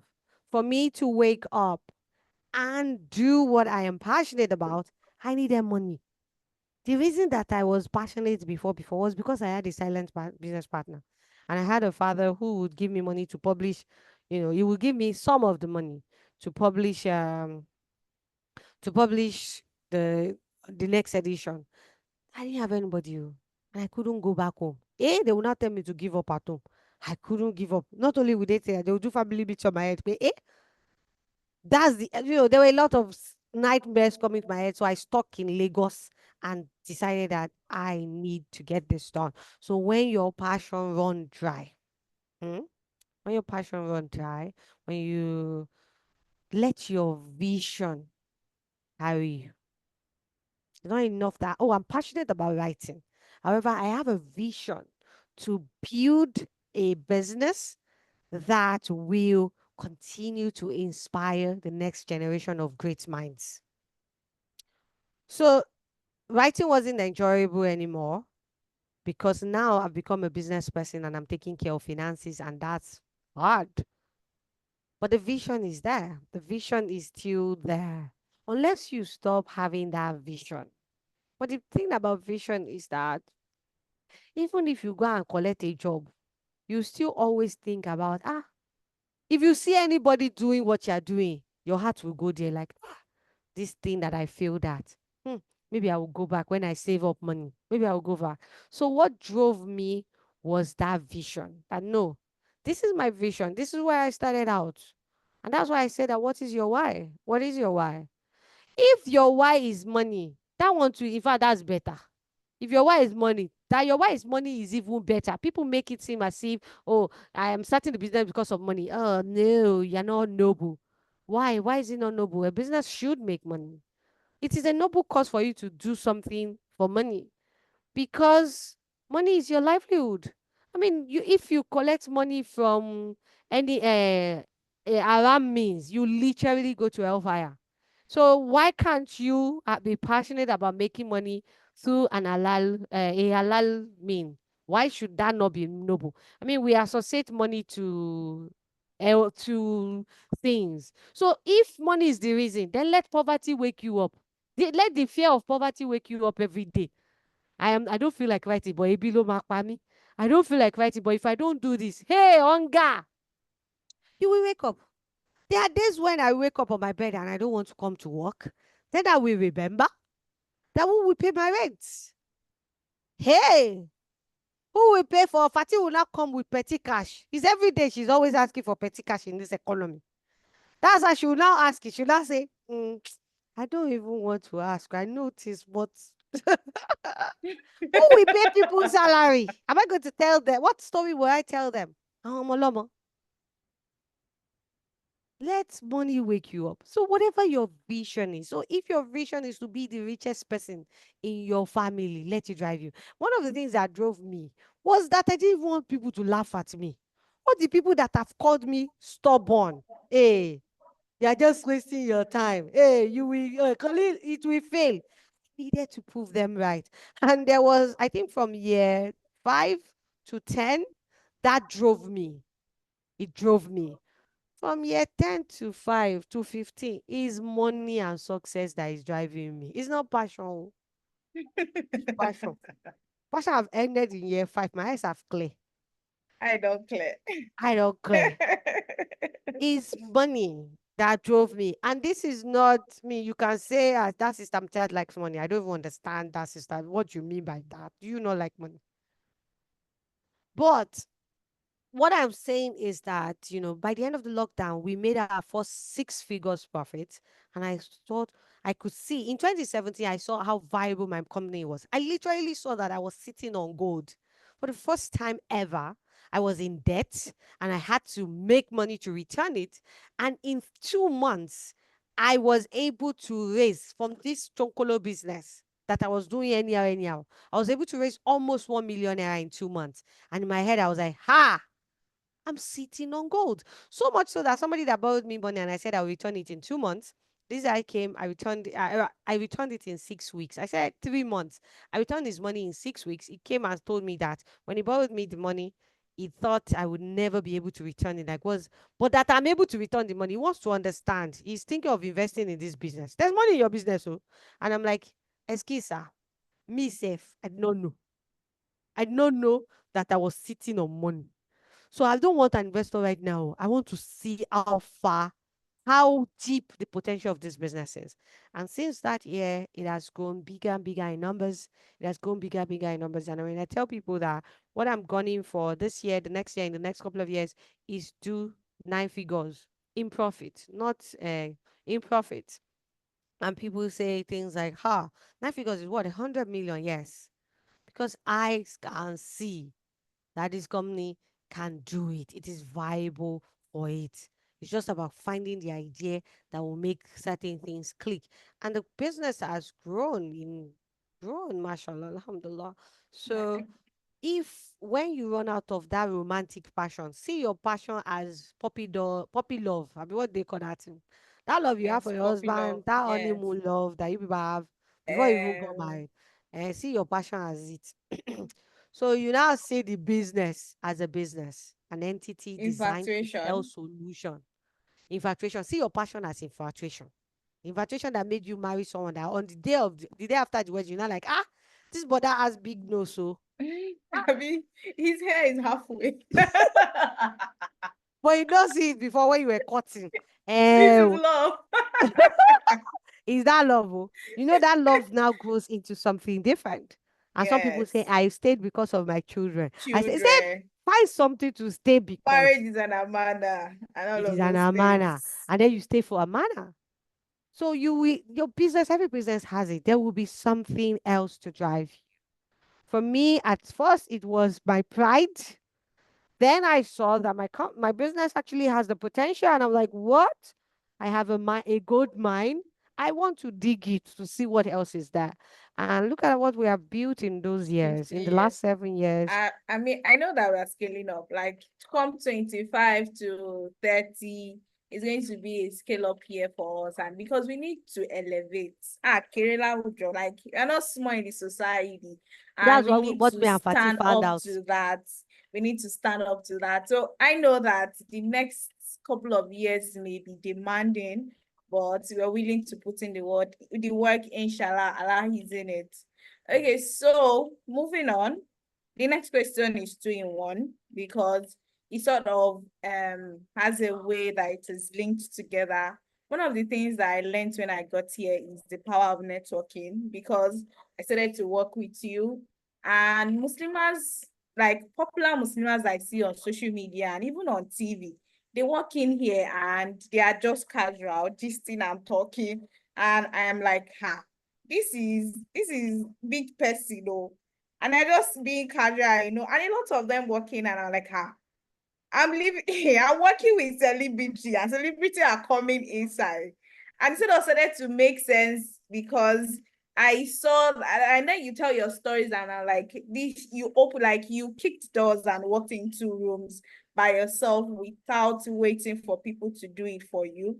for me to wake up and do what I am passionate about. I needed money. The reason that I was passionate before was because I had a silent business partner, and I had a father who would give me money to publish. He would give me some of the money to publish to publish the the next edition. I didn't have anybody, oh, and I couldn't go back home. They would not tell me to give up at home. I couldn't give up. Not only would they say that, they would do family bits on my head. But there were a lot of nightmares coming to my head. So I stuck in Lagos and decided that I need to get this done. So when your passion run dry, hmm, when your passion run dry, when you let your vision carry you, it's not enough that, oh, I'm passionate about writing. However, I have a vision to build a business that will continue to inspire the next generation of great minds. So, writing wasn't enjoyable anymore because now I've become a business person and I'm taking care of finances, and that's hard. But the vision is there. The vision is still there. Unless you stop having that vision. But the thing about vision is that even if you go and collect a job, you still always think about, if you see anybody doing what you're doing, your heart will go there like, this thing that I failed at. Hmm, maybe I will go back when I save up money. Maybe I will go back. So what drove me was that vision. That no, this is my vision. This is where I started out. And that's why I said that, what is your why? What is your why? If your why is money, that one too, in fact, that's better. If your why is money, that your why is money is even better. People make it seem as if, oh, I am starting the business because of money. Oh, no, you're not noble. Why? Why is it not noble? A business should make money. It is a noble cause for you to do something for money, because money is your livelihood. I mean, if you collect money from any alarm means, you literally go to hellfire. So why can't you be passionate about making money through a halal mean? Why should that not be noble? I mean, we associate money to things. So if money is the reason, then let poverty wake you up. Let the fear of poverty wake you up every day. I don't feel like writing, but ebi ló máa pa mí. I don't feel like writing, but if I don't do this, hey, hunger, you will wake up. There are days when I wake up on my bed and I don't want to come to work. Then I will remember that who will pay my rent? Hey, who will pay for Fati will not come with petty cash. It's every day she's always asking for petty cash in this economy. That's why she will now ask it. She will now say, I don't even want to ask. I notice, but who will pay people's salary? Am I going to tell them? What story will I tell them? Molomo. Let money wake you up. So whatever your vision is, so if your vision is to be the richest person in your family, let it drive you. One of the things that drove me was that I didn't want people to laugh at me. All the people that have called me stubborn, hey, you're just wasting your time. Hey, you will, Khalil, it will fail. Needed to prove them right. And there was, I think, from year 5 to 10, that drove me. It drove me. From year 10 to 5 to 15 is money and success that is driving me. It's not passion. It's passion. Passion have ended in year 5. My eyes have clear. I don't clear. I don't clear. It's money that drove me. And this is not me. You can say, that system child likes money. I don't even understand that system. What do you mean by that? Do you not like money? But what I'm saying is that, by the end of the lockdown, we made our first six figures profit. And I thought I could see in 2017, I saw how viable my company was. I literally saw that I was sitting on gold. For the first time ever, I was in debt and I had to make money to return it. And in 2 months, I was able to raise from this chocolate business that I was doing anyhow. I was able to raise almost 1 million naira in 2 months. And in my head, I was like, ha, I'm sitting on gold. So much so that somebody that borrowed me money and I said I'll return it in 2 months. This guy came, I returned it in 6 weeks. I said 3 months. I returned his money in 6 weeks. He came and told me that when he borrowed me the money, he thought I would never be able to return it. But that I'm able to return the money. He wants to understand. He's thinking of investing in this business. There's money in your business, oh. And I'm like, excuse sir, me safe. I did not know. I did not know that I was sitting on money. So I don't want an investor right now. I want to see how far, how deep the potential of this business is. And since that year, it has grown bigger and bigger in numbers. It has grown bigger and bigger in numbers. And when I tell people that what I'm gunning for this year, the next year, in the next couple of years, is do 9 figures in profit, not in profit. And people say things like, 9 figures is what, 100 million? Yes. Because I can see that this company can do it. It is viable for it. It's just about finding the idea that will make certain things click. And the business has grown, mashallah, alhamdulillah. So if when you run out of that romantic passion, see your passion as puppy love. I mean, what they call that thing? That love you have Yes, for your popular. husband, that Yes. honeymoon love that you people have before you even got Um, married. And see your passion as it. So you now see the business as a business, an entity designed to sell infatuation. solution. Infatuation. See your passion as infatuation. Infatuation that made you marry someone that on the day after the wedding, you're not like, this brother has big nose, so I mean, his hair is halfway. but you don't see it before when you were cutting. This is Eh, love. is that love? Oh? You know that love now grows into something different. And some people say, Yes. I stayed because of my children. I said, Children. find something to stay because Marriage is an amana and all it is of an those amana. things. And then you stay for a manner. So your business, every business has it. There will be something else to drive you. For me, at first, it was my pride. Then I saw that my business actually has the potential, and I'm like, what? I have a gold mine. I want to dig it to see what else is there. And look at what we have built in those years, in the 15 years. last 7 years. I mean, I know that we're scaling up. Like, come 25 to 30 is going to be a scale up year for us. And because we need to elevate. Kerala Ujo, like, you're not small in the society. And That's we what need what to me and Fatih stand found up out. to that. We need to stand up to that. So I know that the next couple of years may be demanding, but we're willing to put in the work, inshallah. Allah is in it. Okay, so moving on. The next question is two in one because it sort of has a way that it is linked together. One of the things that I learned when I got here is the power of networking because I started to work with you and Muslims, like popular Muslims I see on social media and even on TV, they walk in here and they are just casual, gisting and talking. And I am like, this is big person, you know. And I just being casual, you know, and a lot of them working, and I'm like, I'm living here, I'm working with celebrity, and celebrity are coming inside. And so it started to make sense because I saw and then you tell your stories, and I'm like, this you open like you kicked doors and walked into rooms by yourself without waiting for people to do it for you.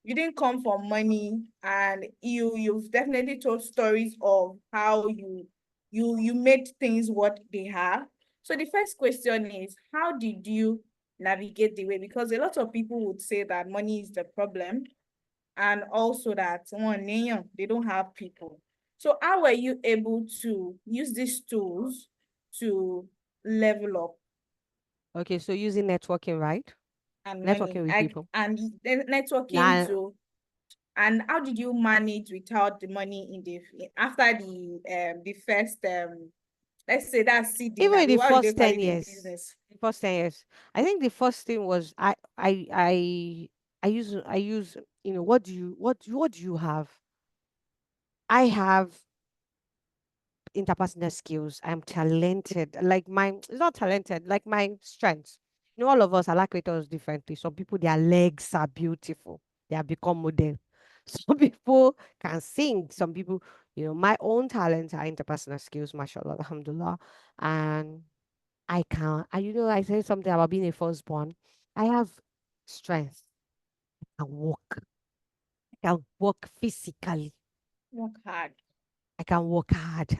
You didn't come for money, and you've definitely told stories of how you made things what they are. So the first question is, how did you navigate the way, because a lot of people would say that money is the problem, and also that one, they don't have people. So how were you able to use these tools to level up Okay, so using networking, right? and money Networking with and people. and then networking Now, too? And how did you manage without the money in the after the first let's say that's seeding, even in Abby, the what do they first call 10 it in years, business? the first 10 years, I think the first thing was I use, what do you have? I have interpersonal skills. I'm talented. Like my, it's not talented, like my strengths. All of us are like creators differently. Some people, their legs are beautiful. They have become model. Some people can sing. Some people, my own talents are interpersonal skills, mashallah, alhamdulillah. And I can, I said something about being a firstborn. I have strength. I can walk. I can work physically. Work hard. I can work hard.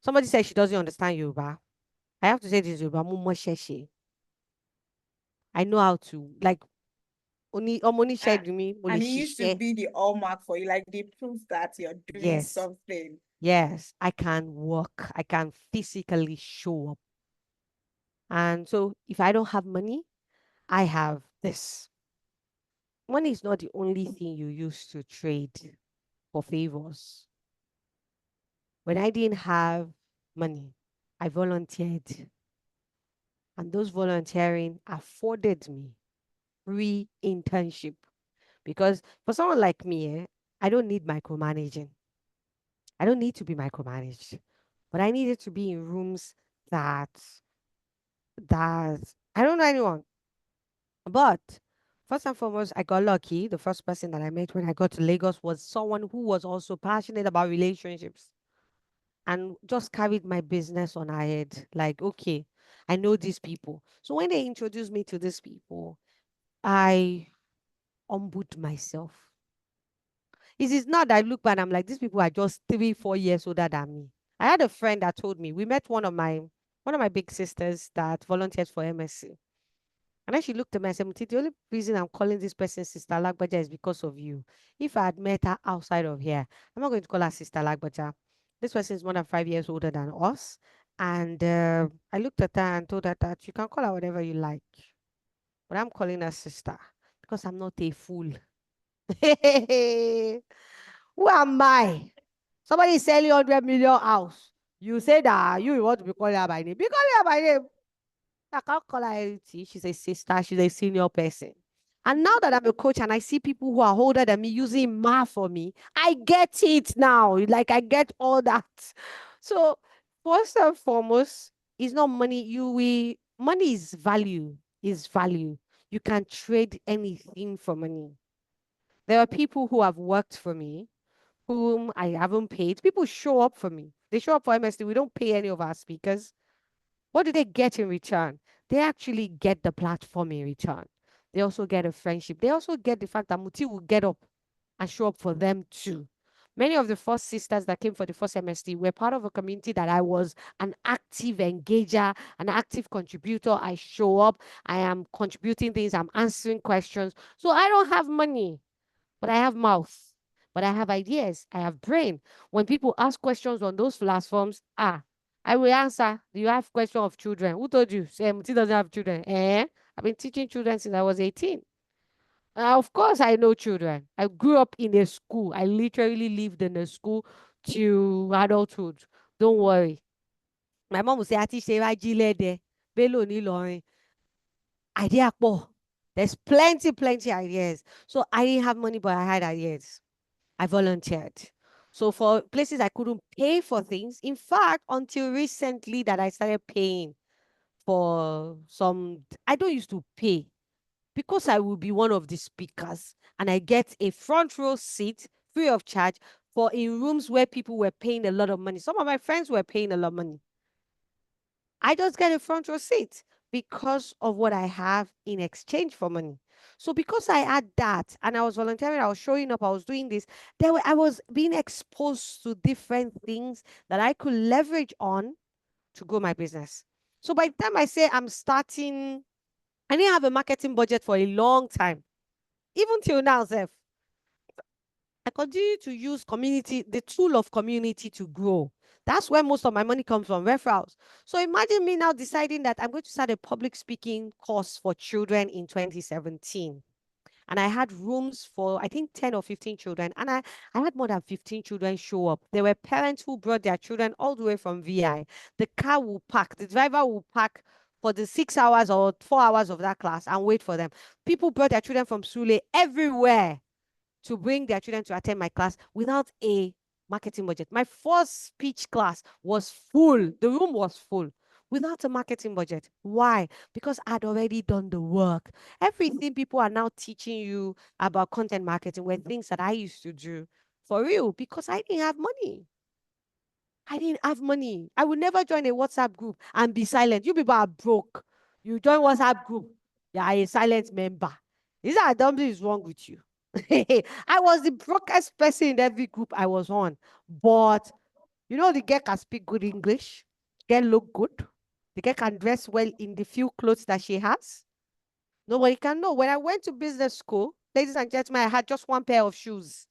Somebody said she doesn't understand Yoruba. I have to say this Yoruba, mo mọ ṣẹ́. I know how to, like, ọmọ uh, oníṣẹ́ ni mí, mo lè and it used to ṣiṣẹ́. be the hallmark for you, like the proof that you're doing Yes, something. yes, I can work. I can physically show up. And so if I don't have money, I have this. Money is not the only thing you use to trade for favors. When I didn't have money, I volunteered. And those volunteering afforded me free internship. Because for someone like me, I don't need micromanaging. I don't need to be micromanaged. But I needed to be in rooms that I don't know anyone. But first and foremost, I got lucky. The first person that I met when I got to Lagos was someone who was also passionate about relationships and just carried my business on her head. Like, okay, I know these people. So when they introduced me to these people, I humbled myself. It is not that I look back and I'm like, these people are just 3, 4 years older than me. I had a friend that told me, we met one of my big sisters that volunteers for MSC. And then she looked at me and said, Muti, the only reason I'm calling this person Sister Lagbaja is because of you. If I had met her outside of here, I'm not going to call her Sister Lagbaja. This person is more than 5 years older than us. And I looked at her and told her that you can call her whatever you like. But I'm calling her sister because I'm not a fool. Who am I? Somebody is selling 100 million house. You say that you want to be calling her by name. Be calling her by name. I can't call her anything. She's a sister. She's a senior person. And now that I'm a coach and I see people who are older than me using math for me, I get it now. Like I get all that. So first and foremost, it's not money. Money is value. Is value. You can trade anything for money. There are people who have worked for me whom I haven't paid. People show up for me. They show up for MSD. We don't pay any of our speakers. What do they get in return? They actually get the platform in return. They also get a friendship. They also get the fact that Muti will get up and show up for them too. Many of the first sisters that came for the first MSD were part of a community that I was an active engager, an active contributor. I show up, I am contributing things, I'm answering questions. So I don't have money, but I have mouth, but I have ideas, I have brain. When people ask questions on those platforms, I will answer. Do you have question of children? Who told you? Say MT doesn't have children. I've been teaching children since I was 18. Of course, I know children. I grew up in a school. I literally lived in a school to adulthood. Don't worry. My mom will say, Ati Shewa Jilede, Belo ni Lorin. Idea po. There's plenty ideas. So I didn't have money, but I had ideas. I volunteered. So for places I couldn't pay for things, in fact, until recently that I started paying for some, I don't used to pay because I will be one of the speakers and I get a front row seat free of charge for in rooms where people were paying a lot of money. Some of my friends were paying a lot of money. I just get a front row seat because of what I have in exchange for money. So because I had that and I was volunteering, I was showing up, I was doing this, I was being exposed to different things that I could leverage on to grow my business. So by the time I say I'm starting, I didn't have a marketing budget for a long time. Even till now, Zeph, I continue to use community, the tool of community to grow. That's where most of my money comes from, referrals. So imagine me now deciding that I'm going to start a public speaking course for children in 2017. And I had rooms for, I think, 10 or 15 children. And I had more than 15 children show up. There were parents who brought their children all the way from VI. The car will park, the driver will park for the 6 hours or 4 hours of that class and wait for them. People brought their children from Sule everywhere to bring their children to attend my class without a marketing budget. My first speech class was full. The room was full without a marketing budget. Why? Because I'd already done the work. Everything people are now teaching you about content marketing were things that I used to do for real because I didn't have money. I didn't have money. I would never join a WhatsApp group and be silent. You people are broke. You join WhatsApp group. You are a silent member. Is that something is wrong with you? I was the brokest person in every group I was on. But you know, the girl can speak good English, girl look good, the girl can dress well in the few clothes that she has. Nobody can know. When I went to business school, ladies and gentlemen, I had just one pair of shoes.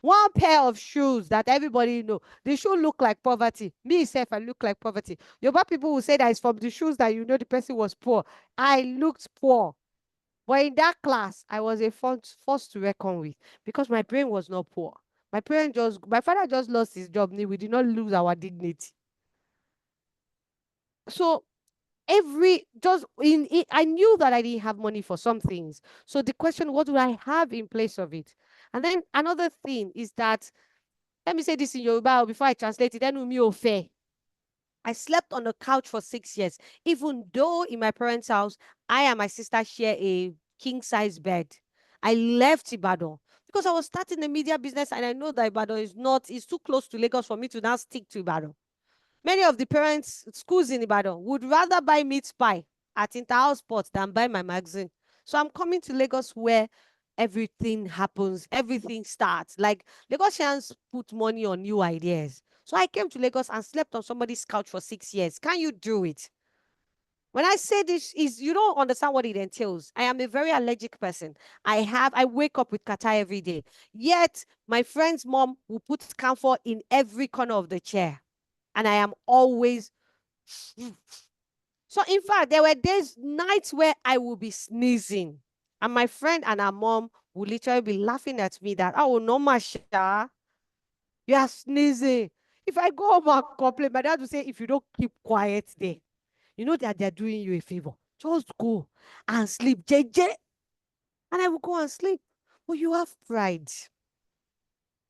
One pair of shoes that everybody know. The shoe look like poverty. Me self, I look like poverty. Yoruba people will say that it's from the shoes that you know the person was poor. I looked poor. But in that class, I was a force to reckon with because my brain was not poor. My father just lost his job. We did not lose our dignity. So I knew that I didn't have money for some things. So the question, what do I have in place of it? And then another thing is that, let me say this in Yoruba before I translate it. I slept on the couch for 6 years, even though in my parents' house, I and my sister share a king size bed. I left Ibadan because I was starting a media business and I know that Ibadan it's too close to Lagos for me to now stick to Ibadan. Many of the parents' schools in Ibadan would rather buy meat pie at Interhouse Sports than buy my magazine. So I'm coming to Lagos where everything happens, everything starts. Like Lagosians put money on new ideas. So I came to Lagos and slept on somebody's couch for 6 years. Can you do it? When I say this is you don't understand what it entails. I am a very allergic person. I wake up with kata every day. Yet my friend's mom will put camphor in every corner of the chair. And I am always so in fact, there were nights where I will be sneezing. And my friend and her mom would literally be laughing at me that, oh no, Masha, you are sneezing. If I go home and complain, my dad will say, if you don't keep quiet there, you know that they're doing you a favor. Just go and sleep, JJ. And I will go and sleep. But you have pride.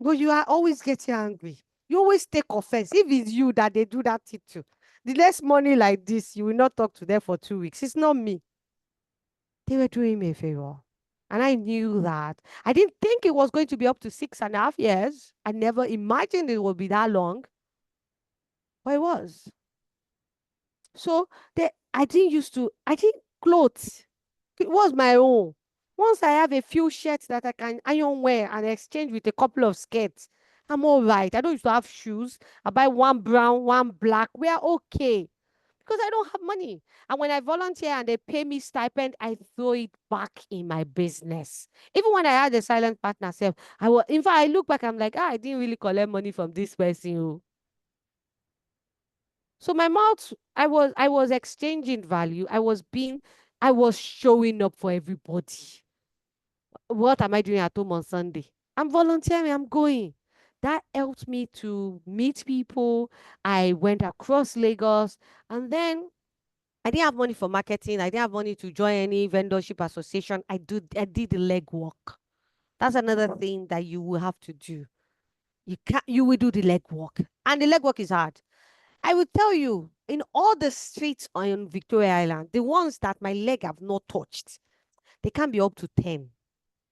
But you are always getting angry. You always take offense. If it's you that they do that to, the less money like this, you will not talk to them for 2 weeks. It's not me. They were doing me a favor. And I knew that. I didn't think it was going to be up to 6.5 years. I never imagined it would be that long. But it was. So I didn't clothes. It was my own. Once I have a few shirts that I can iron wear and exchange with a couple of skirts, I'm all right. I don't used to have shoes. I buy one brown, one black. We are okay because I don't have money. And when I volunteer and they pay me stipend, I throw it back in my business. Even when I had a silent partner self, in fact, I look back, I'm like, I didn't really collect money from this person. Oh. So my mouth, I was exchanging value. I was showing up for everybody. What am I doing at home on Sunday? I'm volunteering, I'm going. That helped me to meet people. I went across Lagos and then I didn't have money for marketing. I didn't have money to join any vendorship association. I did the legwork. That's another thing that you will have to do. You will do the legwork. And the legwork is hard. I will tell you, in all the streets on Victoria Island, the ones that my leg have not touched, they can be up to 10.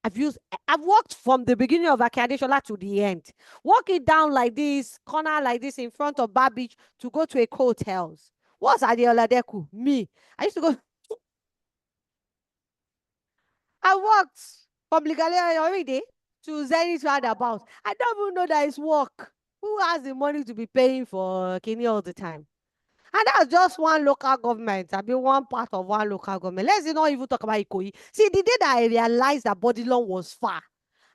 I've walked from the beginning of Akadeshola to the end. Walking down like this, corner like this in front of Bar Beach to go to a hotels. What's Adeola Deku? Me. I used to go, I walked from Ligale every day to Zenith roundabout. I don't even know that it's work. Who has the money to be paying for Kenya all the time? And that's just one local government. I mean, one part of one local government. Let's not even talk about Ikoyi. See, the day that I realized that Bodilon was far,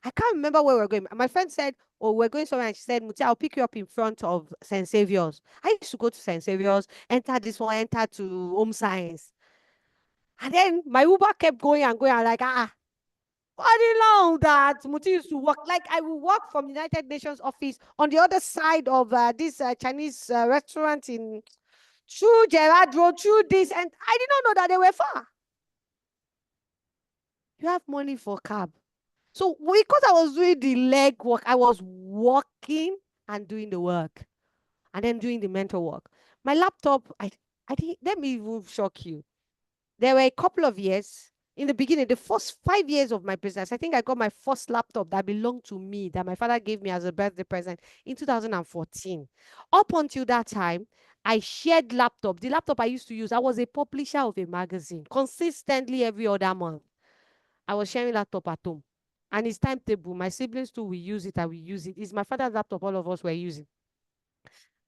I can't remember where we were going. My friend said, "Oh, we're going somewhere." And she said, "Muti, I'll pick you up in front of St. Saviour's." I used to go to St. Saviour's, enter this one, enter to Home Science. And then my Uber kept going and going. I'm like, Bodilon that Muti used to work. Like, I will work from United Nations office on the other side of this Chinese restaurant in through Gerard Road, through this. And I did not know that they were far. You have money for cab. So because I was doing the leg work, I was walking and doing the work and then doing the mental work. My laptop, I think, let me even shock you. There were a couple of years in the beginning, the first 5 years of my business. I think I got my first laptop that belonged to me, that my father gave me as a birthday present in 2014. Up until that time, I shared laptop. The laptop I used to use, I was a publisher of a magazine consistently every other month. I was sharing laptop at home. And his timetable, my siblings too will use it, I will use it. It's my father's laptop, all of us were using.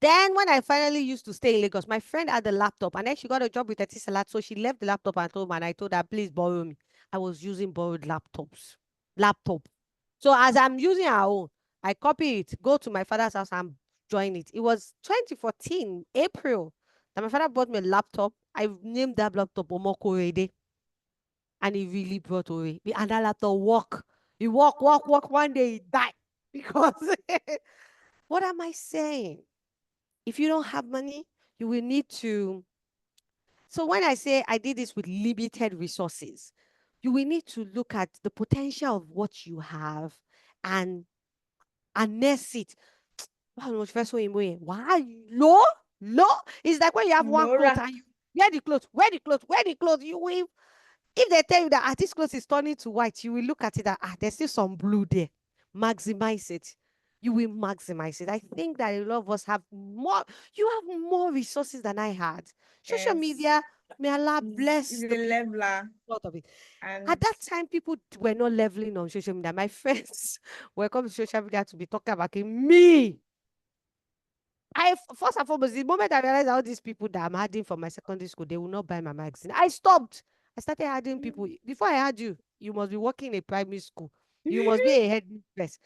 Then when I finally used to stay in Lagos, my friend had the laptop and then she got a job with Etisalat. So she left the laptop at home and I told her, please borrow me. I was using borrowed laptops. Laptop. So as I'm using our own, I copy it, go to my father's house and join it. It was 2014, April, that my father bought me a laptop. I named that laptop Omokorede. And he really brought away. And that laptop walk. He walk. One day he died. Because what am I saying? If you don't have money, you will need to. So when I say I did this with limited resources, you will need to look at the potential of what you have and harness it. Why? Low? Low? It's like when you have one No cloth rack. and you wear the clothes. You will, if they tell you that this clothes is turning to white, you will look at it that there's still some blue there. Maximize it. You will maximize it. I think that a lot of us have more, you have more resources than I had. Social Yes. media, may Allah Is bless the a people leveler. who thought of it. At And that time, people were not leveling on social media. My friends were coming to social media to be talking about me. First and foremost, the moment I realized all these people that I'm adding from my secondary school, they will not buy my magazine. I stopped. I started adding people. Before I had you, you must be working in a primary school. You must be a headmistress.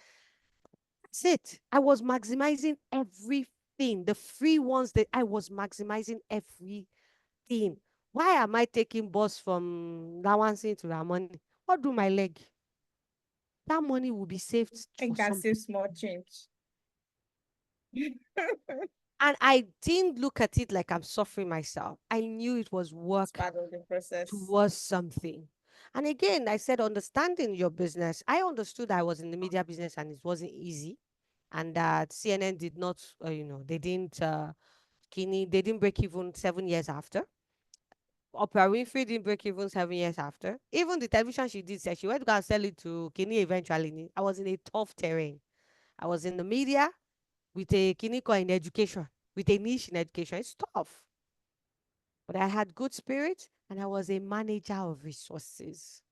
That's it. I was maximizing everything. The free ones that I was maximizing everything. Why am I taking bus from Lawansin to Ramoni? What do my leg? That money will be saved I for can something. save small change. And I didn't look at it like I'm suffering myself. I knew it was It's work part of the process. towards something. And again, I said, understanding your business. I understood I was in the media business and it wasn't easy. And that CNN did not, they didn't, they didn't break even 7 years after. Oprah Winfrey didn't break even 7 years after. Even the television she did say she went to go and sell it to Kini eventually. I was in a tough terrain. I was in the media with a Kiniko in education, with a niche in education. It's tough. But I had good spirit and I was a manager of resources.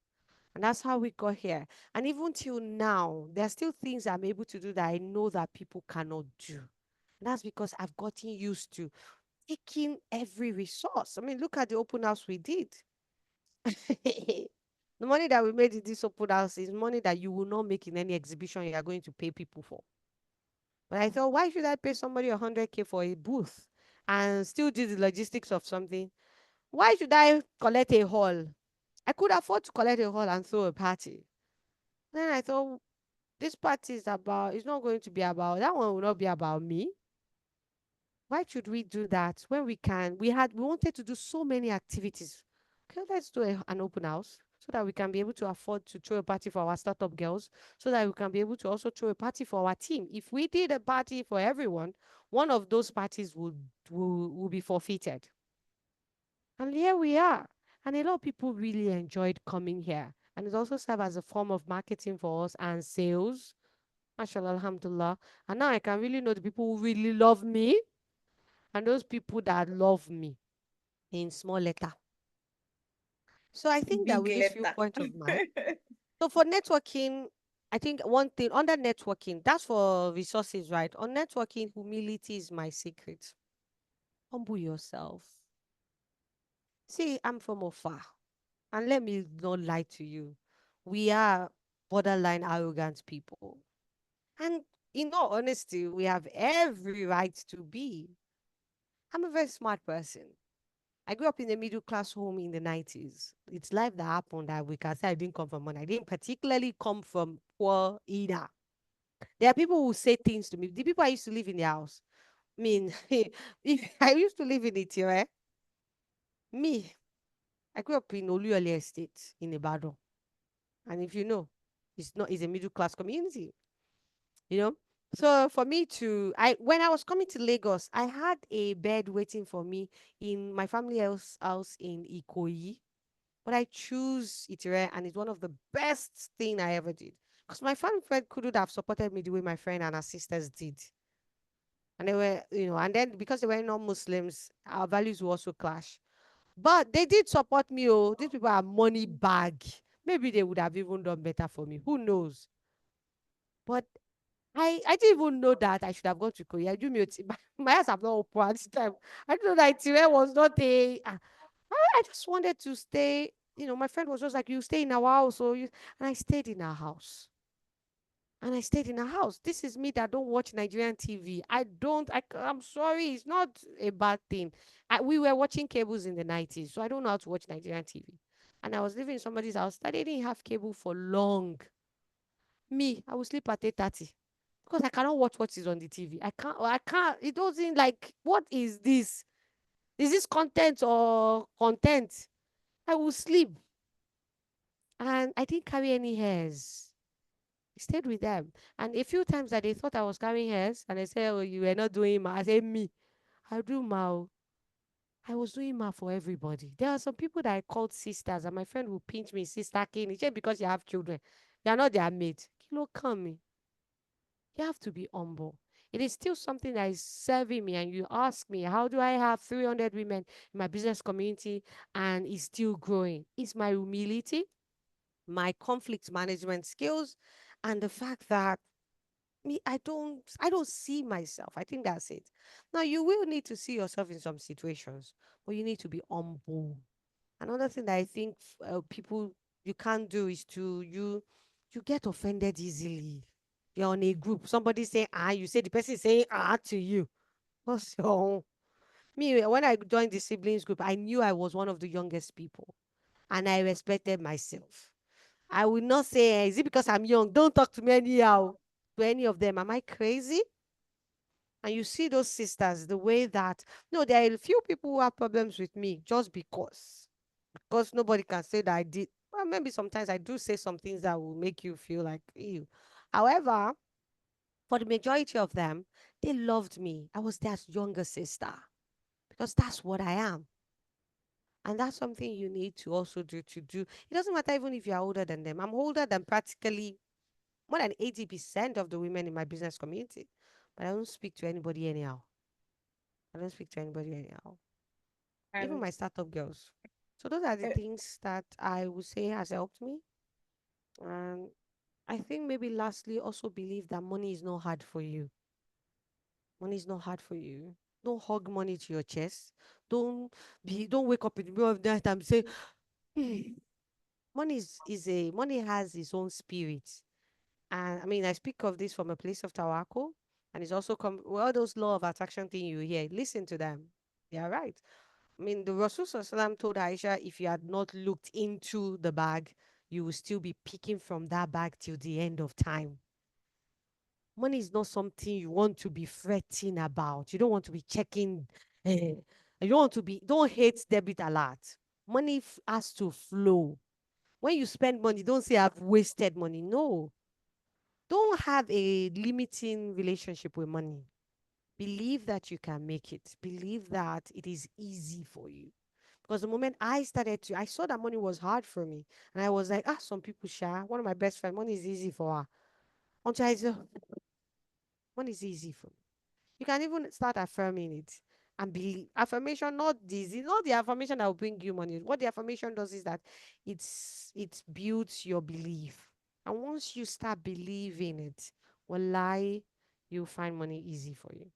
And that's how we got here. And even till now, there are still things I'm able to do that I know that people cannot do. And that's because I've gotten used to taking every resource. I mean, look at the open house we did. The money that we made in this open house is money that you will not make in any exhibition you are going to pay people for. But I thought, why should I pay somebody 100K for a booth and still do the logistics of something? Why should I collect a hall? I could afford to collect a hall and throw a party. Then I thought, this party is about, it's not going to be about, that one will not be about me. Why should we do that when we wanted to do so many activities. Okay, let's do an open house so that we can be able to afford to throw a party for our startup girls, so that we can be able to also throw a party for our team. If we did a party for everyone, one of those parties will be forfeited. And here we are. And a lot of people really enjoyed coming here. And it also served as a form of marketing for us and sales. Mashallah, alhamdulillah. And now I can really know the people who really love me and those people that love me in small letter. So I think that Big with this few letter. points of mine. So for networking, I think one thing under networking, that's for resources, right? On networking, humility is my secret. Humble yourself. See, I'm from afar. And let me not lie to you. We are borderline arrogant people. And in all honesty, we have every right to be. I'm a very smart person. I grew up in a middle class home in the 90s. It's life that happened that we can say I didn't come from money. I didn't particularly come from poor either. There are people who say things to me. The people I used to live in the house. I mean, if I used to live in it, right? Me, I grew up in Oluyole Estate in Ibadan. And if you know, it's a middle class community, you know. So for me to I when I was coming to Lagos, I had a bed waiting for me in my family house in Ikoyi. But I choose Itire, and it's one of the best thing I ever did. Because my friend couldn't have supported me the way my friend and her sisters did. And they were, and then because they were not Muslims, our values will also clash. But they did support me. Oh, these people are money bag. Maybe they would have even done better for me. Who knows? But I didn't even know that I should have gone to Korea. Do me my eyes have not opened at this time. I didn't know that Itire was not I just wanted to stay. My friend was just like, "You stay in our house," and I stayed in our house. And I stayed in a house. This is me that don't watch Nigerian TV. I don't. I'm sorry. It's not a bad thing. We were watching cables in the 90s, so I don't know how to watch Nigerian TV. And I was living in somebody's house that they didn't have cable for long. Me, I will sleep at 8:30 because I cannot watch what is on the TV. I can't. I can't. It doesn't like. What is this? Is this content or content? I will sleep, and I didn't carry any hairs. I stayed with them. And a few times that they thought I was carrying hairs, and they said, "Oh, you were not doing ma." I said, "Me, I do ma. Oh." I was doing ma for everybody. There are some people that I called sisters, and my friend will pinch me, sister Kini, just because you have children. You are not their mate. Kilo come. You have to be humble. It is still something that is serving me, and you ask me, how do I have 300 women in my business community and it's still growing? It's my humility, my conflict management skills, and the fact that me I don't see myself. I think that's it. Now you will need to see yourself in some situations, but you need to be humble. Another thing that I think people you can't do is you get offended easily. You're on a group, somebody saying you say the person is saying to you. What's your own? Me, when I joined the siblings group, I knew I was one of the youngest people, and I respected myself. I will not say, is it because I'm young? Don't talk to me anyhow. To any of them. Am I crazy? And you see those sisters, the way that, no, there are a few people who have problems with me just because nobody can say that I did. Well, maybe sometimes I do say some things that will make you feel like, ew. However, for the majority of them, they loved me. I was their younger sister because that's what I am. And that's something you need to also do. It doesn't matter even if you're older than them. I'm older than practically more than 80% of the women in my business community. But I don't speak to anybody anyhow. I don't speak to anybody anyhow. Even And my startup girls. So those are the uh, things that I would say has helped me. And I think maybe lastly also believe that money is not hard for you. Money is not hard for you. Don't hug money to your chest. Don't wake up in the middle of the night and say, "Hmm." Money has its own spirit. And I mean, I speak of this from a place of tawakul, and it's also all those law of attraction thing you hear. Listen to them; they are right. I mean, the Rasul Sallam told Aisha, if you had not looked into the bag, you will still be picking from that bag till the end of time. Money is not something you want to be fretting about. You don't want to be checking. You don't want to be. Don't hate debit alert. Money has to flow. When you spend money, don't say I've wasted money. No, don't have a limiting relationship with money. Believe that you can make it. Believe that it is easy for you. Because the moment I saw that money was hard for me. And I was like, some people share. One of my best friends, money is easy for her. Until I said, money is easy for me. You can even start affirming it and believe. Affirmation, not the affirmation that will bring you money. What the affirmation does is that it builds your belief. And once you start believing it, wallahi, you'll find money easy for you.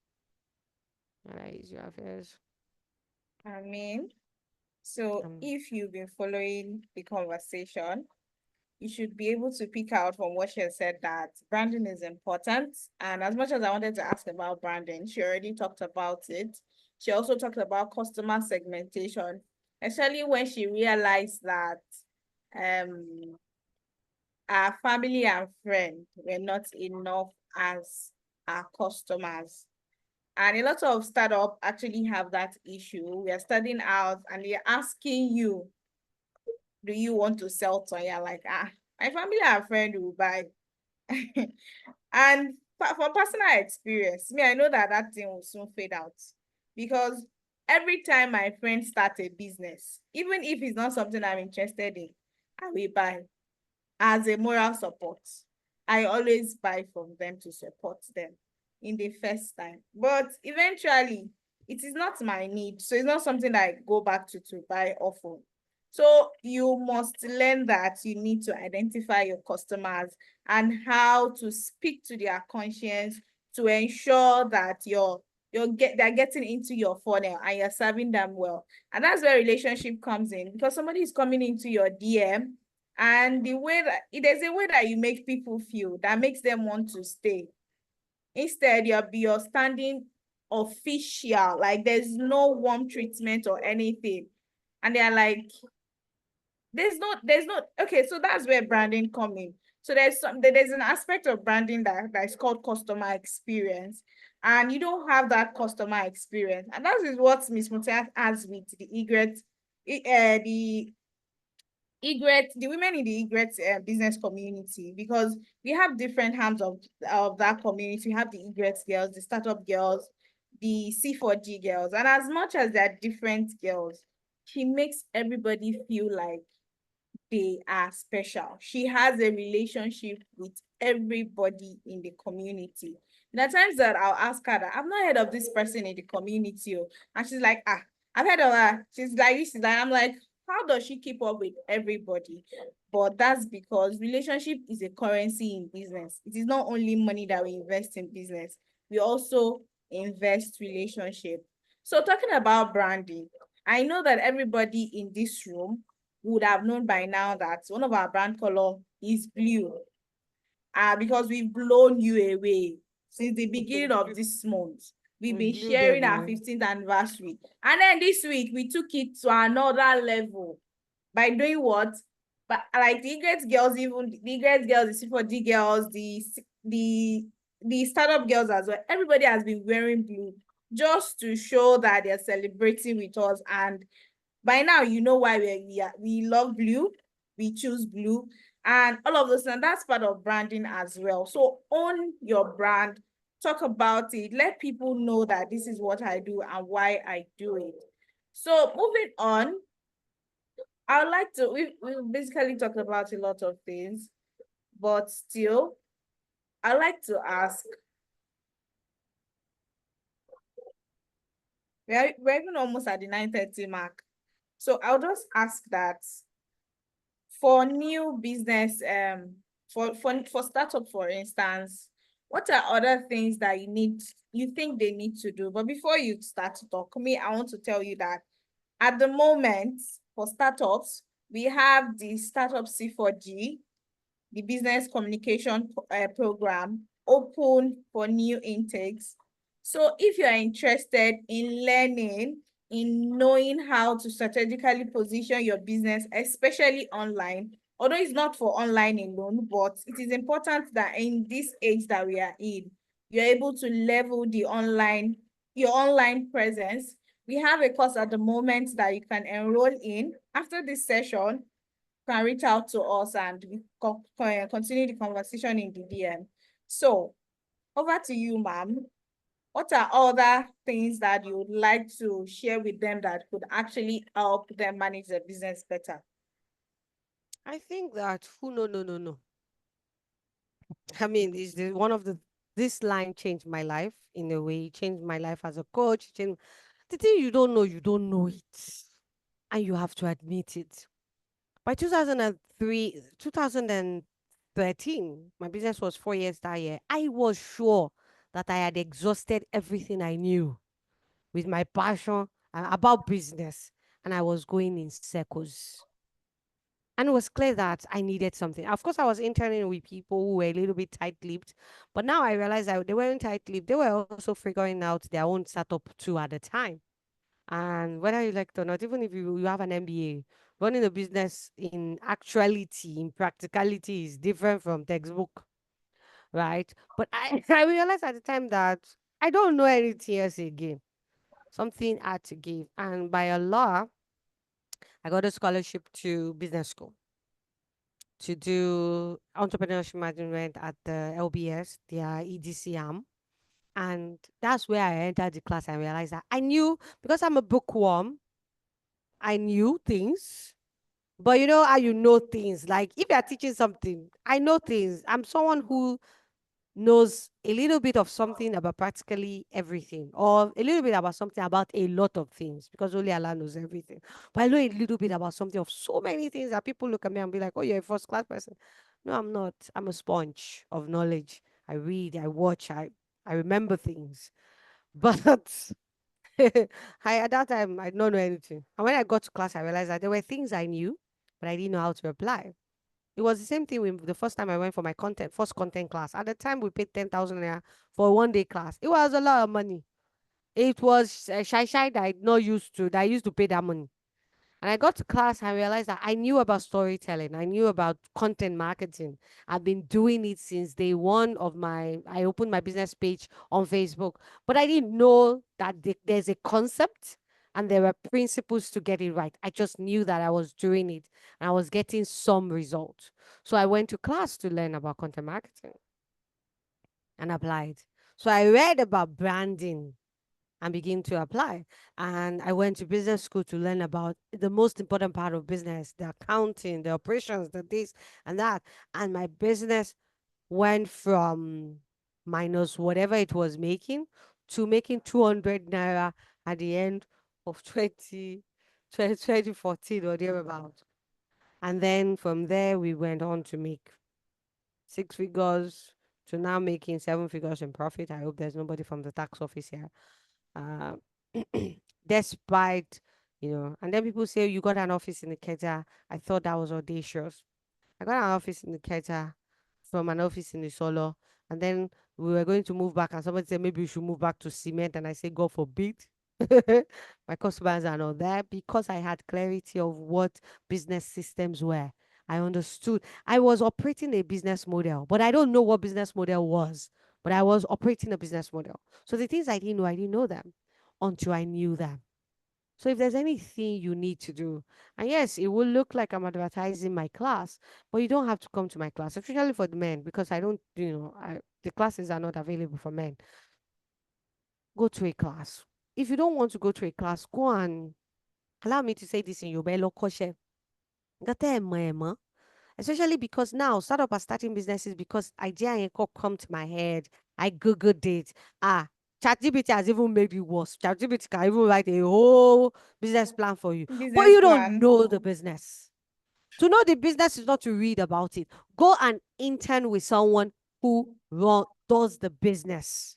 Alright, ease your affairs. I mean, so Um, if you've been following the conversation, you should be able to pick out from what she has said that branding is important. And as much as I wanted to ask about branding, she already talked about it. She also talked about customer segmentation, especially when she realized that um our family and friends were not enough as our customers. And a lot of startup actually have that issue. We are starting out and they're asking you, do you want to sell to? You're like, my family and friend will buy. And from personal experience, me, I know that that thing will soon fade out because every time my friends start a business, even if it's not something I'm interested in, I will buy as a moral support. I always buy from them to support them in the first time. But eventually, it is not my need. So it's not something that I go back to buy often. So you must learn that you need to identify your customers and how to speak to their conscience to ensure that they're getting into your funnel and you're serving them well. And that's where relationship comes in because somebody is coming into your DM and the way that there's a way that you make people feel that makes them want to stay. Instead, you're standing official, like there's no warm treatment or anything. And they're like, there's no okay, so that's where branding come in. So there's an aspect of branding that's called customer experience. And you don't have that customer experience. And that is what Miss Mutia has with the Egret, the Egret, the women in the Egret business community, because we have different arms of that community. We have the Egret girls, the startup girls, the C4G girls, and as much as they're different girls, she makes everybody feel like they are special. She has a relationship with everybody in the community. There are times that I'll ask her that I've not heard of this person in the community. Oh. And she's like, I've heard of her. She's like, I'm like, how does she keep up with everybody? But that's because relationship is a currency in business. It is not only money that we invest in business, we also invest relationship. So talking about branding, I know that everybody in this room would have known by now that one of our brand color is blue. Because we've blown you away since the beginning of this month. We've we been glued sharing our everywhere. 15th anniversary. And then this week, we took it to another level by doing what? But like the Egret girls, even the Egret girls, the C4D girls, the startup girls as well. Everybody has been wearing blue just to show that they're celebrating with us. And by now, you know why we love blue, we choose blue, and all of those, and that's part of branding as well. So own your brand, talk about it, let people know that this is what I do and why I do it. So moving on, I would like to we basically talked about a lot of things, but still, I like to ask, we're even almost at the 9:30 mark. So I'll just ask that for new business, for startup, for instance, what are other things that you think they need to do? But before you start to talk, me, I want to tell you that at the moment for startups, we have the startup C4G, the business communication program, open for new intakes. So if you're interested in learning, in knowing how to strategically position your business, especially online, although it's not for online alone, but it is important that in this age that we are in, you're able to level your online presence. We have a course at the moment that you can enroll in. After this session, can reach out to us and we continue the conversation in the DM. So over to you, ma'am. What are other things that you would like to share with them that could actually help them manage their business better? I think that who no no no no. I mean, is the one of the this line changed my life in a way. It changed my life as a coach. The thing you don't know it, and you have to admit it. By 2013, my business was 4 years that year. I was sure that I had exhausted everything I knew with my passion about business, and I was going in circles. And it was clear that I needed something. Of course, I was interning with people who were a little bit tight-lipped, but now I realized that they weren't tight-lipped. They were also figuring out their own setup too at the time. And whether you like it or not, even if you have an MBA, running a business in actuality, in practicality, is different from textbook, right? But I, I realized at the time that I don't know anything else again. Something had to give. And by Allah, I got a scholarship to business school to do entrepreneurship management at the LBS, their EDC arm. And that's where I entered the class and realized that I knew, because I'm a bookworm, I knew things. But you know how you know things? Like if you're teaching something, I know things. I'm someone who knows a little bit of something about practically everything, or a little bit about something about a lot of things, because only Allah knows everything. But I know a little bit about something of so many things that people look at me and be like, oh, you're a first class person. No, I'm not. I'm a sponge of knowledge. I read, I watch, I remember things. But I at that time I don't know anything. And when I got to class, I realized that there were things I knew, but I didn't know how to apply. It was the same thing with the first time I went for my first content class. At the time, we paid 10,000 naira for a 1 day class. It was a lot of money. It was shy that I not used to, that I used to pay that money. And I got to class and realized that I knew about storytelling. I knew about content marketing. I've been doing it since day one of I opened my business page on Facebook. But I didn't know that there's a concept and there were principles to get it right. I just knew that I was doing it and I was getting some results. So I went to class to learn about content marketing and applied. So I read about branding and begin to apply. And I went to business school to learn about the most important part of business, the accounting, the operations, the this and that. And my business went from minus whatever it was making to making 200 naira at the end of 2014 or thereabout. And then from there, we went on to make 6 figures to now making 7 figures in profit. I hope there's nobody from the tax office here. uh, Despite, and then people say you got an office in Ikeja. I thought that was audacious. I got an office in Ikeja from an office in the Solo, and then we were going to move back, and somebody said maybe we should move back to cement, and I said God forbid. My customers are not there because I had clarity of what business systems were. I understood. I was operating a business model, but I don't know what business model was. But I was operating a business model. So the things I didn't know them until I knew them. So if there's anything you need to do, and yes, it will look like I'm advertising my class, but you don't have to come to my class, especially for the men, because I don't, the classes are not available for men. Go to a class. If you don't want to go to a class, go and allow me to say this in Yoruba, lo koshe. Gata emo emo. Especially because now startup are starting businesses because idea ain't come to my head. I googled it. ChatGPT has even made it worse. ChatGPT can even write a whole business plan for you, but Business you don't plan. know the business. To know the business is not to read about it. Go and intern with someone who does the business.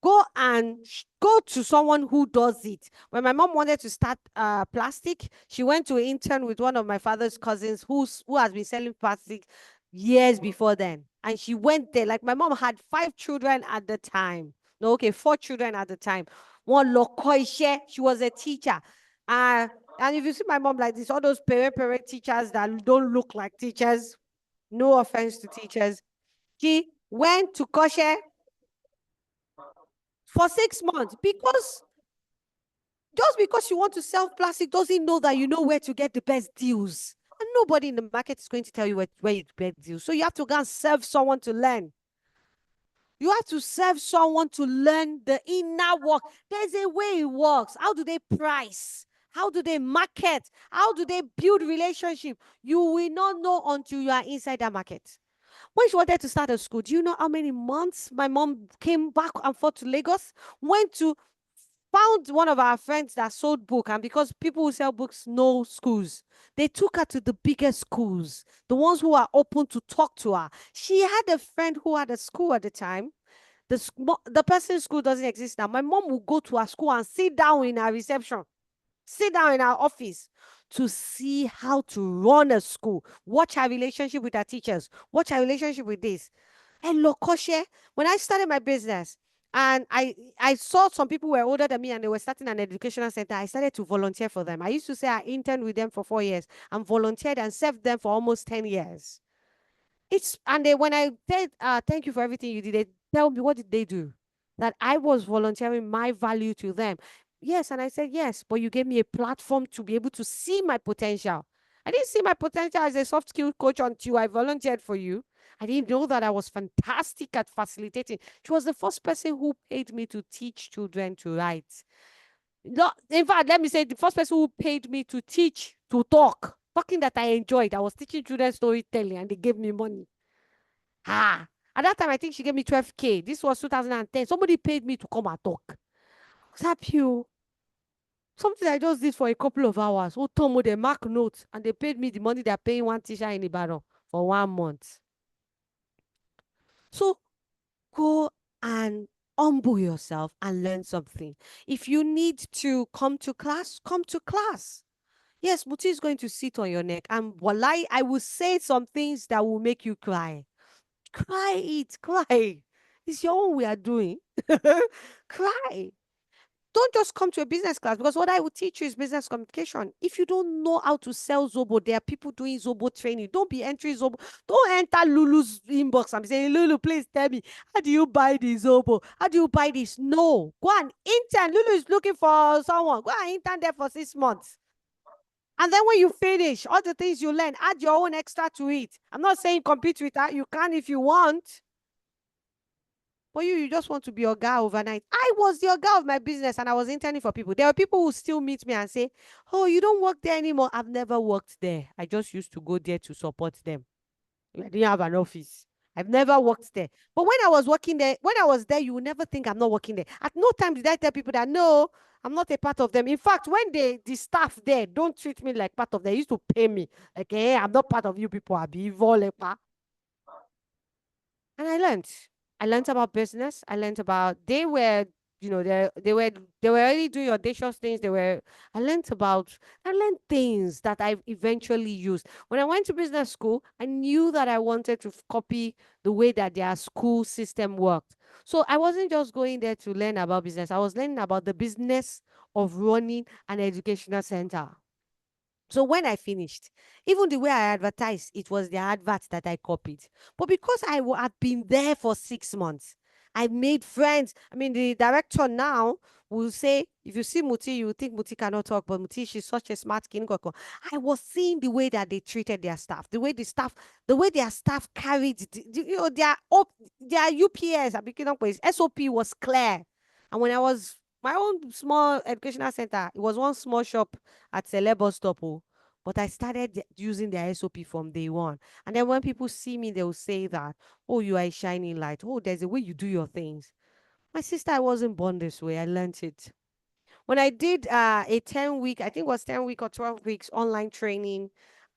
Go and go to someone who does it. When my mom wanted to start plastic, she went to intern with one of my father's cousins who has been selling plastic years before then. And she went there. Like my mom had 5 children at the time. No, okay, 4 children at the time. One lokoishe, she was a teacher. And if you see my mom like this, all those parent teachers that don't look like teachers, no offense to teachers, she went to kosher for 6 months because just because you want to sell plastic doesn't know that you know where to get the best deals. And nobody in the market is going to tell you where you get deals. So you have to go and serve someone to learn. You have to serve someone to learn the inner work. There's a way it works. How do they price? How do they market? How do they build relationship? You will not know until you are inside that market. When she wanted to start a school, do you know how many months my mom came back and forth to Lagos? Went to Found one of our friends that sold book, and because people who sell books know schools, they took her to the biggest schools, the ones who are open to talk to her. She had a friend who had a school at the time. The person's school doesn't exist now. My mom will go to her school and sit down in her reception sit down in our office to see how to run a school, watch our relationship with our teachers, watch our relationship with this. And Lokoshe, when I started my business, and I saw some people were older than me and they were starting an educational center, I started to volunteer for them. I used to say I interned with them for 4 years and volunteered and served them for almost 10 years. And they, when I said, thank you for everything you did, they tell me, what did they do? That I was volunteering my value to them. Yes. And I said, yes, but you gave me a platform to be able to see my potential. I didn't see my potential as a soft skill coach until I volunteered for you. I didn't know that I was fantastic at facilitating. She was the first person who paid me to teach children to write. No, in fact, let me say the first person who paid me to teach to talk, talking that I enjoyed. I was teaching children storytelling and they gave me money. Ah, at that time, I think she gave me 12K. This was 2010. Somebody paid me to come and talk. Tap you. Something I just did for a couple of hours. Oh, Tomo, they mark notes and they paid me the money they're paying one teacher in Ibadan for 1 month. So go and humble yourself and learn something. If you need to come to class, come to class. Yes, Muti is going to sit on your neck. And walai, I will say some things that will make you cry. Cry it, cry. It's your own way of doing. Cry. Don't just come to a business class because what I will teach you is business communication. If you don't know how to sell Zobo, there are people doing Zobo training. Don't be entering Zobo. Don't enter Lulu's inbox and be saying, Lulu, please tell me, how do you buy this Zobo? How do you buy this? No. Go and intern. Lulu is looking for someone. Go and intern there for 6 months. And then when you finish, all the things you learn, add your own extra to it. I'm not saying compete with her. You can if you want. But you just want to be your guy overnight. I was the guy of my business and I was interning for people. There are people who still meet me and say, oh, you don't work there anymore. I've never worked there. I just used to go there to support them. I didn't have an office. I've never worked there. But when I was working there, when I was there, you will never think I'm not working there. At no time did I tell people that no, I'm not a part of them. In fact, when the staff there don't treat me like part of them, they used to pay me. Like, hey, I'm not part of you people. I'll be evil. And I learned. I learned about business. I learned about they were, they were already doing audacious things. I learned things that I eventually used. When I went to business school, I knew that I wanted to copy the way that their school system worked. So I wasn't just going there to learn about business. I was learning about the business of running an educational center. So when I finished, even the way I advertised, it was the adverts that I copied. But because had been there for 6 months, I made friends. I mean, the director now will say, if you see Muti, you will think Muti cannot talk, but Muti, she's such a smart kinko. I was seeing the way that they treated their staff, the way their staff carried, their UPS, I became up with SOP was clear. And when I was my own small educational center, it was one small shop at Celeb stop. Oh, but I started using the SOP from day one. And then when people see me, they'll say that, oh, you are a shining light. Oh, there's a way you do your things. My sister, I wasn't born this way. I learned it. When I did a 10-week, I think it was 10-week or 12 weeks online training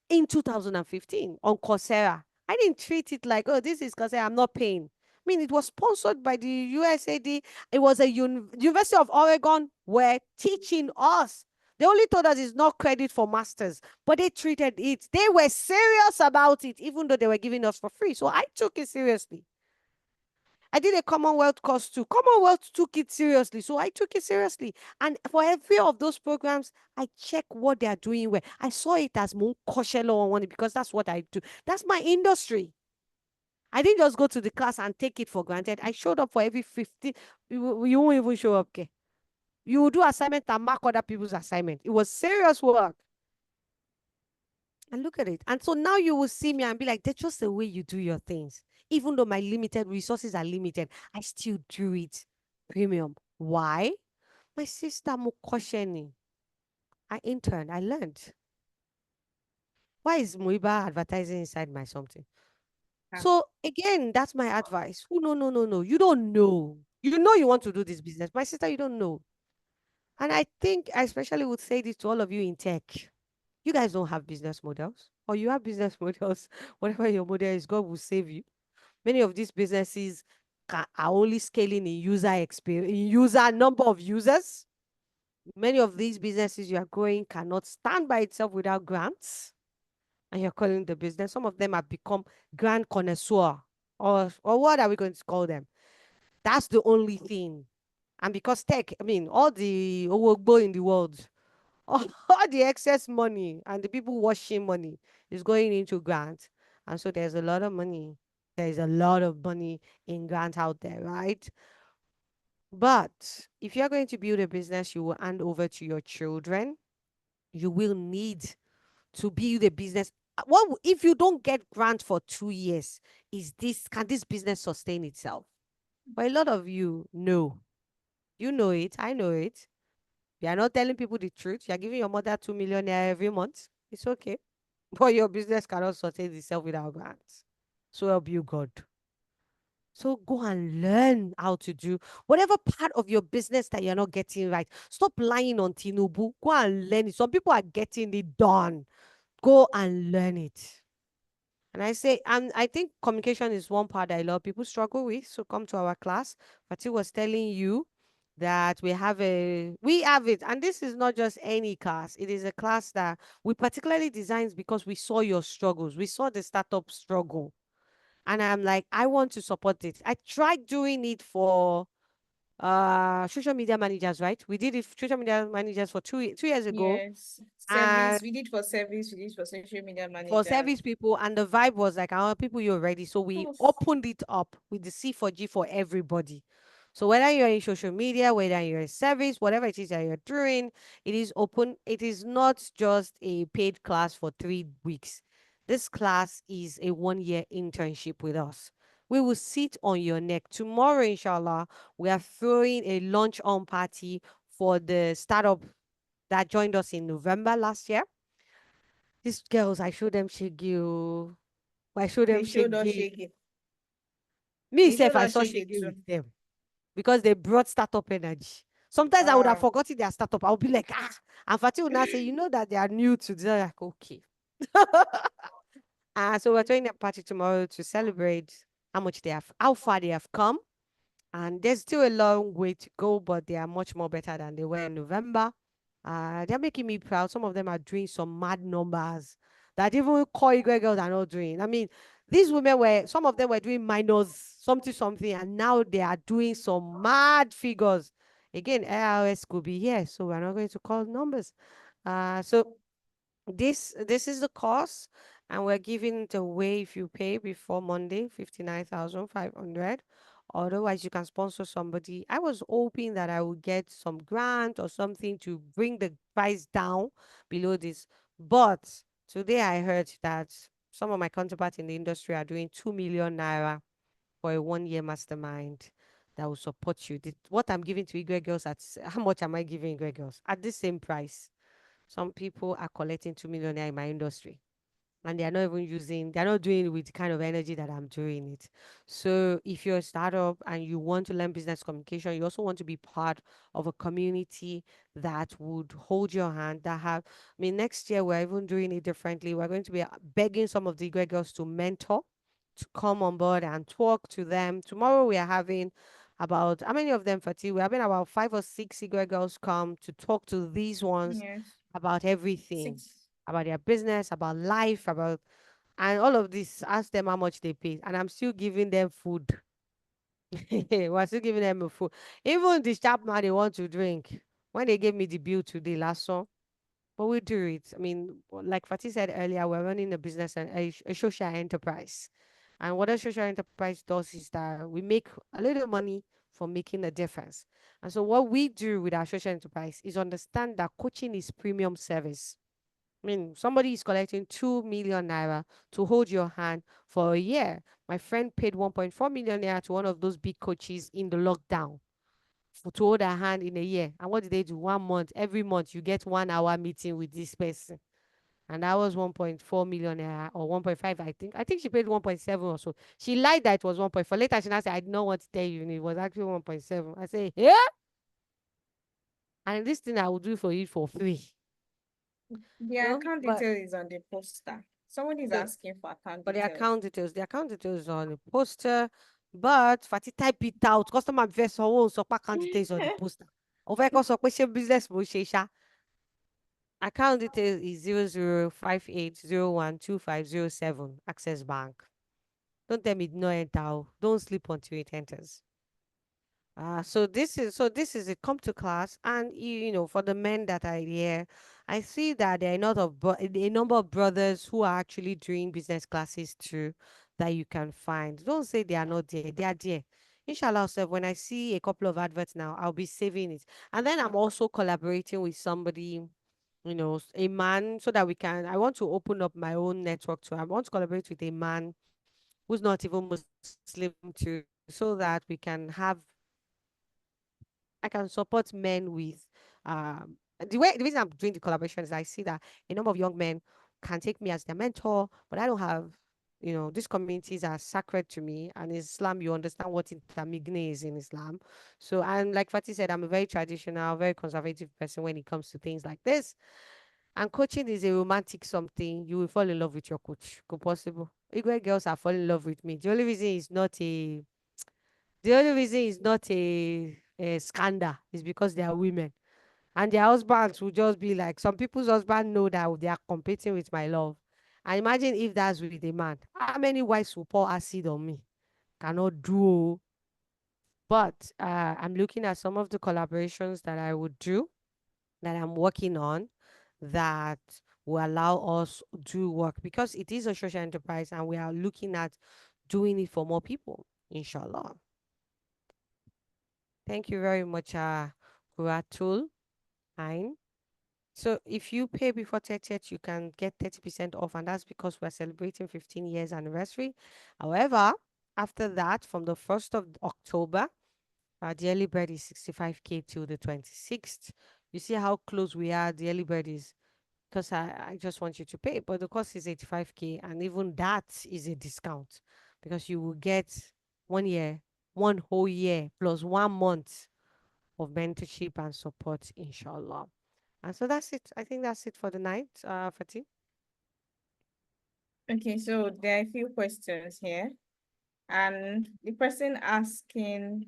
in 2015 on Coursera. I didn't treat it like, oh, this is Coursera, I'm not paying. I mean, it was sponsored by the USAD. It was a University of Oregon were teaching us. They only told us it's not credit for masters, but they treated it. They were serious about it, even though they were giving us for free. So I took it seriously. I did a Commonwealth course too. Commonwealth took it seriously. So I took it seriously. And for every of those programs, I check what they are doing well. I saw it as Mon Koshelo on one because that's what I do. That's my industry. I didn't just go to the class and take it for granted. I showed up for every 50. You won't even show up, okay? You will do assignment and mark other people's assignment. It was serious work. And look at it. And so now you will see me and be like, that's just the way you do your things. Even though my limited resources are limited, I still do it premium. Why? My sister Mukosheni. I interned. I learned. Why is Muiba advertising inside my something? Yeah. So again, that's my advice. Oh, no, no, no, no. You don't know. You know you want to do this business. My sister, you don't know. And I think I especially would say this to all of you in tech. You guys don't have business models, or you have business models. Whatever your model is, God will save you. Many of these businesses are only scaling in user experience, in user number of users. Many of these businesses you are growing cannot stand by itself without grants, and you're calling the business. Some of them have become grant connoisseur, or what are we going to call them? That's the only thing. And because tech, I mean, all the owogbo in the world, all the excess money and the people washing money is going into grants. And so there's a lot of money. There's a lot of money in grants out there, right? But if you're going to build a business you will hand over to your children, you will need to build a business. If you don't get grant for 2 years? Can this business sustain itself? For a lot of you, no. You know it. I know it. You are not telling people the truth. You are giving your mother 2 million naira every month. It's okay. But your business cannot sustain itself without grants. So help you God. So go and learn how to do whatever part of your business that you're not getting right. Stop lying on Tinubu. Go and learn it. Some people are getting it done. Go and learn it. And I say, and I think communication is one part that a lot of people struggle with. So come to our class. Fati was telling you that we have it, and this is not just any class. It is a class that we particularly designed because we saw your struggles. We saw the startup struggle, and I'm like, I want to support it. I tried doing it for social media managers, right? We did it for social media managers for 2 years ago, Yes. and Service. We did for service. We did for social media for service managers. people, and the vibe was like, I want people you're ready. So we opened it up with the C4G for everybody. So whether you're in social media, whether you're in service, whatever it is that you're doing, it is open. It is not just a paid class for 3 weeks. This class is a 1 year internship with us. We will sit on your neck. Tomorrow, inshallah, we are throwing a launch on party for the startup that joined us in November last year. These girls, I showed them Shiggy. Oh. I showed They them showed us Shiggy. Shege. Me, They self, showed I us saw Shege Shiggy too. with them because they brought startup energy. Sometimes I would have Ah. forgotten their startup. I would be like, ah. And Fatih would now say, you know that they are new to this. I'm like, okay. So we're throwing a party tomorrow to celebrate how far they have come. And there's still a long way to go, but they are much more better than they were in November. They're making me proud. Some of them are doing some mad numbers that even Koi girls are not doing. I mean, these women some of them were doing minus something, something, and now they are doing some mad figures. Again, ARS could be here, so we're not going to call numbers. So this is the cost, and we're giving it away if you pay before Monday, 59,500. Otherwise, you can sponsor somebody. I was hoping that I would get some grant or something to bring the price down below this. But today I heard that some of my counterparts in the industry are doing 2 million naira for a 1 year mastermind that will support you. What I'm giving to Igwe girls how much am I giving Igwe girls? At the same price. Some people are collecting 2 million in my industry, and they're not doing it with the kind of energy that I'm doing it. So if you're a startup and you want to learn business communication, you also want to be part of a community that would hold your hand, next year we're even doing it differently. We're going to be begging some of the great girls to mentor, to come on board and talk to them. Tomorrow we are having about how many of them, Fatih? We're having about 5 or 6 great girls come to talk to these ones Yes. about everything, 6. about their business, about life, about and all of this. Ask them how much they pay, and I'm still giving them food. We're still giving them a food. Even the sharp man they want to drink. When they gave me the bill today, last song, but we do it. I mean, like Fatih said earlier, we're running a business and a social enterprise. And what a social enterprise does is that we make a little money for making a difference. And so what we do with our social enterprise is understand that coaching is premium service. Somebody is collecting 2 million naira to hold your hand for a year. My friend paid 1.4 million naira to one of those big coaches in the lockdown to hold her hand in a year. And what did they do? 1 month, every month, you get 1 hour meeting with this person. And that was 1.4 million naira or 1.5, I think. I think she paid 1.7 or so. She lied that it was 1.4. Later, she now said, I did not want to tell you. And it was actually 1.7. I say, yeah. And this thing I will do for you for free. Their account But detail is on the poster. Someone is the asking for account for details. the account details on the poster, but Fati type it out. Customer verse her own so account details on the poster. Ó fẹ́ kọ́ sọ pé ṣé business mo ṣe ṣá. Account details is 0058012507 Access Bank. Don't tell me it no enter. Don't sleep until it enters. So this is it. Come to class, and for the men that are here, I see that there are a number of brothers who are actually doing business classes too that you can find. Don't say they are not there. They are there. Inshallah, sir, when I see a couple of adverts now, I'll be saving it. And then I'm also collaborating with somebody, a man, so that we can. I want to open up my own network too. I want to collaborate with a man who's not even Muslim too, so that we can have I can support men with the reason I'm doing the collaboration is I see that a number of young men can take me as their mentor, but I don't have these communities are sacred to me, and in Islam you understand what intermigne is in Islam. So, and like Fatih said, I'm a very traditional, very conservative person when it comes to things like this. And coaching is a romantic something. You will fall in love with your coach. Go possible. Igwe girls are falling in love with me. The only reason is not a scandal is because they are women. And their husbands will just be like, some people's husband know that they are competing with my love. And imagine if that's with a man. How many wives will pour acid on me? Cannot do. Oh. But I'm looking at some of the collaborations that I would do, that I'm working on, that will allow us do work because it is a social enterprise and we are looking at doing it for more people, inshallah. Thank you very much, Kuratul. Fine. So if you pay before 30th, you can get 30% off, and that's because we're celebrating 15 years anniversary. However, after that, from the 1st of October, the early bird is 65K till the 26th. You see how close we are, the early bird is, because I just want you to pay, but the cost is 85K, and even that is a discount because you will get 1 year, one whole year plus 1 month of mentorship and support, inshallah. And so that's it. I think that's it for the night, Fatih. Okay, so there are a few questions here. And the person asking,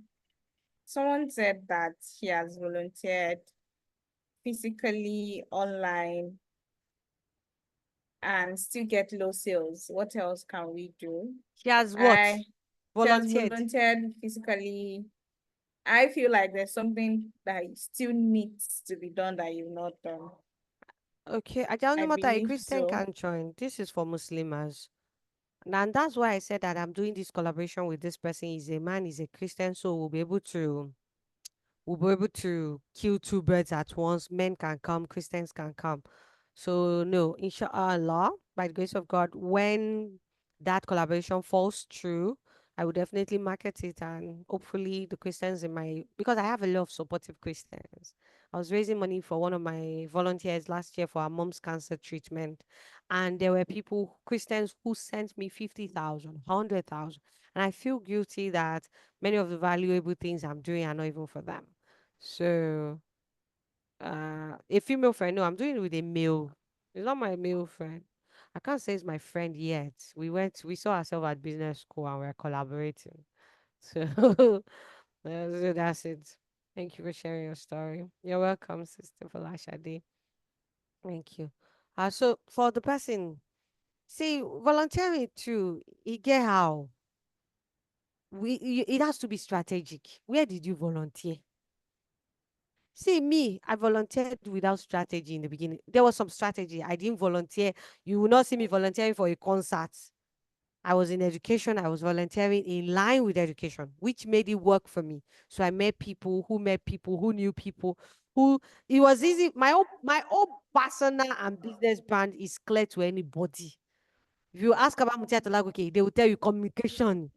someone said that he has volunteered physically online and still get low sales. What else can we do? She has what? I She has Volunteered. volunteered physically. I feel like there's something that still needs to be done that you've not done. Okay, I don't I know what a believe Christian so. can join. This is for Muslims. And that's why I said that I'm doing this collaboration with this person. He's a man, he's a Christian, so we'll be able to kill two birds at once. Men can come, Christians can come. So no, inshallah, by the grace of God, when that collaboration falls through, I will definitely market it, and hopefully the Christians in my, because I have a lot of supportive Christians. I was raising money for one of my volunteers last year for our mom's cancer treatment. And there were people, Christians, who sent me 50,000, 100,000. And I feel guilty that many of the valuable things I'm doing are not even for them. So, a female friend, no, I'm doing it with a male. It's not my male friend. I can't say it's my friend yet. We saw ourselves at business school and we're collaborating. So, so that's it. Thank you for sharing your story. You're welcome, Sister Falashade. Thank you. So for the person, see, volunteering too, you get how it has to be strategic. Where did you volunteer? See, me, I volunteered without strategy in the beginning. There was some strategy. I didn't volunteer. You will not see me volunteering for a concert. I was in education. I was volunteering in line with education, which made it work for me. So I met people who knew people who it was easy. My own personal and business brand is clear to anybody. If you ask about Mutia Tolagoke, they will tell you communication.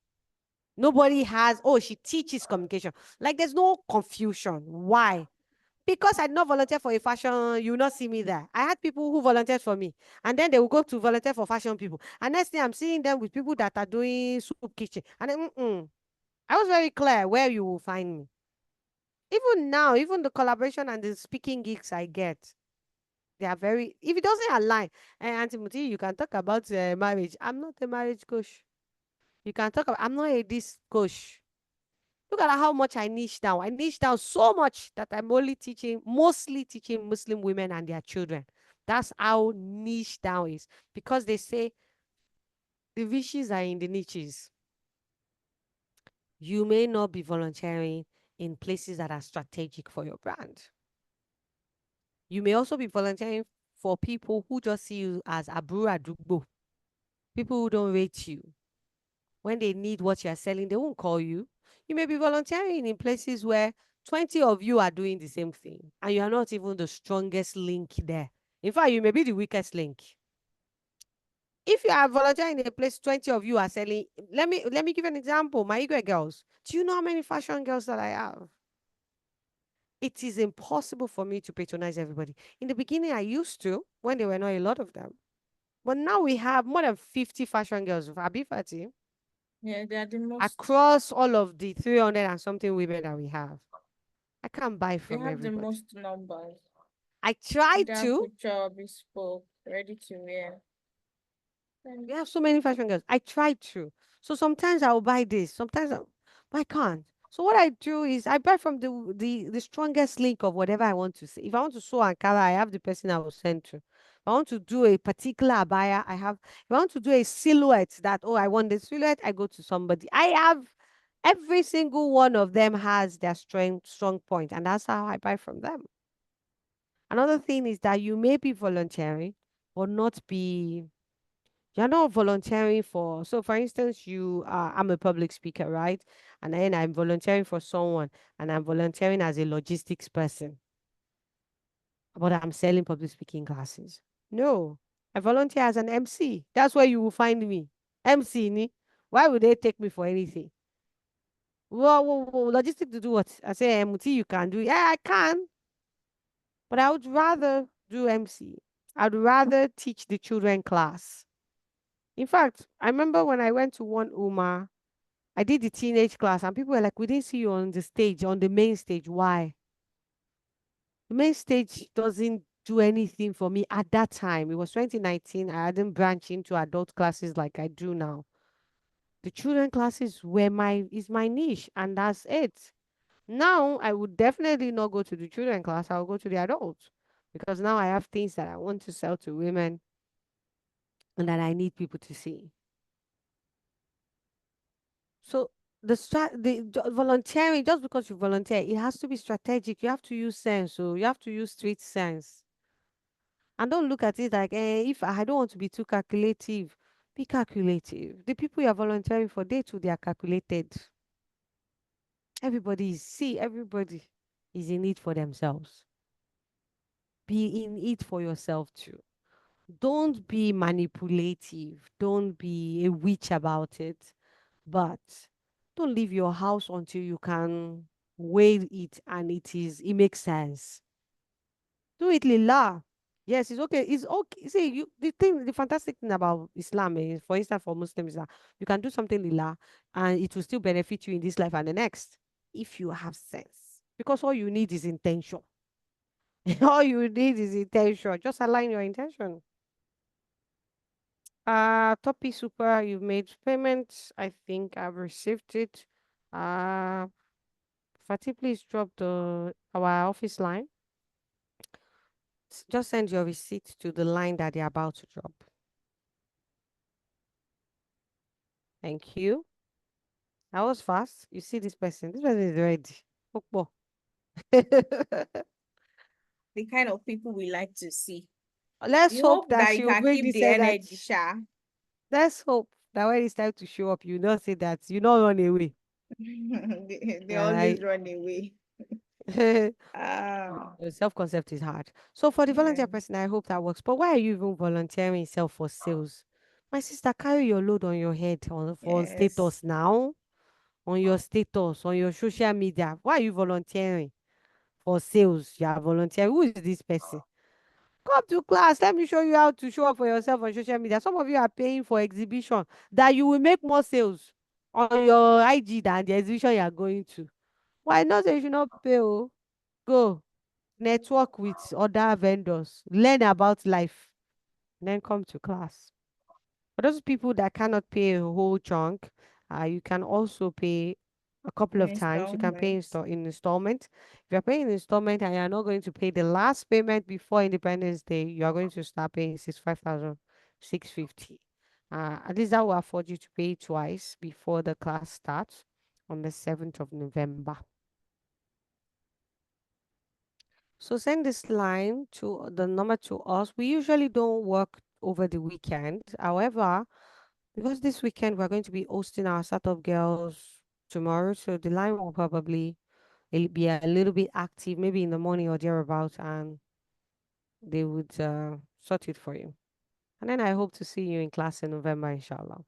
Nobody has, oh, she teaches communication. Like there's no confusion. Why? Because I did not volunteer for a fashion, you will not see me there. I had people who volunteered for me, and then they will go to volunteer for fashion people. And next thing I'm seeing them with people that are doing soup kitchen. And then, I was very clear where you will find me. Even now, even the collaboration and the speaking gigs I get, they are very, if it doesn't align, and Auntie Muti, you can talk about marriage. I'm not a marriage coach. You can talk about, I'm not a this coach. Look at how much I niche down. I niche down so much that I'm only teaching, mostly teaching Muslim women and their children. That's how niche down is. Because they say the riches are in the niches. You may not be volunteering in places that are strategic for your brand. You may also be volunteering for people who just see you as Abura Dugbo, people who don't rate you. When they need what you're selling, they won't call you. You may be volunteering in places where 20 of you are doing the same thing and you are not even the strongest link there. In fact, you may be the weakest link. If you are volunteering in a place 20 of you are selling, let me give an example. My Egret girls. Do you know how many fashion girls that I have? It is impossible for me to patronize everybody. In the beginning, I used to when there were not a lot of them. But now we have more than 50 fashion girls of Abifati Yeah, they are the most. across all of the 300 and something women that we have. I can't buy They from have the everybody. most numbers. I tried Either to. couture, bespoke, ready to wear. We And have so many fashion girls. I tried to. So sometimes I'll buy this. But I can't. So what I do is I buy from the strongest link of whatever I want to say. If I want to sew Ankara, I have the person I will send to. If I want to do a particular abaya, I have. If I want to do a silhouette that, oh, I want the silhouette, I go to somebody. I have every single one of them has their strong point, and that's how I buy from them. Another thing is that you may be volunteering, but not be you're not volunteering for. So for instance, I'm a public speaker, right? And then I'm volunteering for someone and I'm volunteering as a logistics person, but I'm selling public speaking classes. No, I volunteer as an MC. That's where you will find me. MC ni. Why would they take me for anything? Well, logistics to do what? I say MT you can do. Yeah, I can, but I would rather do MC. I'd rather teach the children class. In fact, I remember when I went to one UMA, I did the teenage class and people were like, we didn't see you on the stage, on the main stage. Why? The main stage doesn't do anything for me at that time. It was 2019. I hadn't branched into adult classes like I do now. The children classes were is my niche and that's it. Now I would definitely not go to the children class. I'll go to the adults because now I have things that I want to sell to women and that I need people to see. So volunteering, just because you volunteer, it has to be strategic. You have to use sense. So you have to use street sense. And don't look at it like, if I don't want to be too calculative, be calculative. The people you are volunteering for, they too, they are calculated. Everybody is in it for themselves. Be in it for yourself too. Don't be manipulative. Don't be a witch about it. But don't leave your house until you can weigh it and it makes sense. Do it lillah. Yes, it's okay. It's okay. See, the fantastic thing about Islam is, for instance, for Muslims, is that you can do something lillah and it will still benefit you in this life and the next if you have sense. Because all you need is intention. All you need is intention. Just align your intention. Topi Super, you've made payments. I think I've received it. Uh, Fatih, please drop our office line. Just send your receipt to the line that they're about to drop. Thank you. That was fast. You see this person. This person is ready. Okpo. the kind of people we like to see. Let's We hope hope that that you she'll can bring keep this the energy, energy. Sha. Let's hope that when it's time to show up, you not say that you not run away. They I always run away. Ah, self-concept is hard. So for the yeah. volunteer person, I hope that works. But why are you even volunteering self for sales? My sister, carry your load on your head for Yes. status now, on your status, on your social media. Why are you volunteering for sales? You are volunteering. Who is this person? Come to class. Let me show you how to show up for yourself on social media. Some of you are paying for exhibition that you will make more sales on your IG than the exhibition you are going to. Why not say you should not pay? Oh, go network with other vendors, learn about life, then come to class. For those people that cannot pay a whole chunk, you can also pay a couple of times. You can pay Installments. in installment. If you're paying in installment and you're not going to pay the last payment before Independence Day, you are going to start paying 65,650. At least that will afford you to pay twice before the class starts on the 7th of November. So send this line to the number to us. We usually don't work over the weekend. However, because this weekend we're going to be hosting our startup girls tomorrow, so the line will probably be a little bit active, maybe in the morning or thereabouts, and they would sort it for you. And then I hope to see you in class in November, inshallah.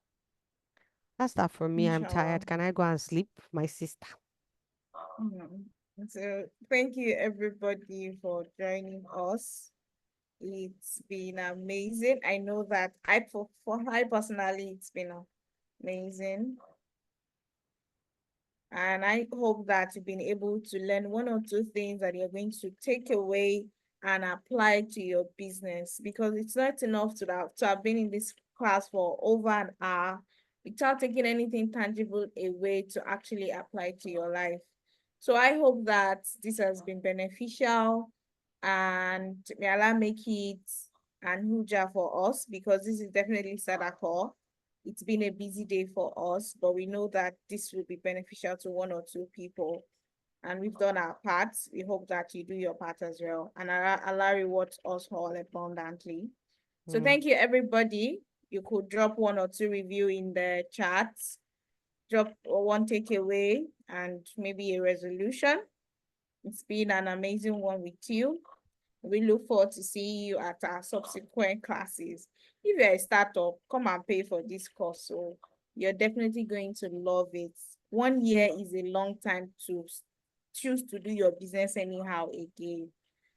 That's that for me. I'm Inshallah. tired. Can I go and sleep, my sister? Mhm. So thank you everybody for joining us. It's been amazing. I know that for I personally it's been amazing. And I hope that you've been able to learn one or two things that you're going to take away and apply to your business, because it's not enough to have been in this class for over an hour without taking anything tangible away to actually apply to your life. So I hope that this has been beneficial, and may Allah make it an huja for us, because this is definitely Sadaqah. It's been a busy day for us, but we know that this will be beneficial to one or two people. And we've done our part. We hope that you do your part as well. And Allah rewards us all abundantly. So Mm. thank you, everybody. You could drop one or two review in the chat, drop one takeaway and maybe a resolution. It's been an amazing one with you. We look forward to seeing you at our subsequent classes. If you're a startup, come and pay for this course. So you're definitely going to love it. 1 year is a long time to choose to do your business anyhow again.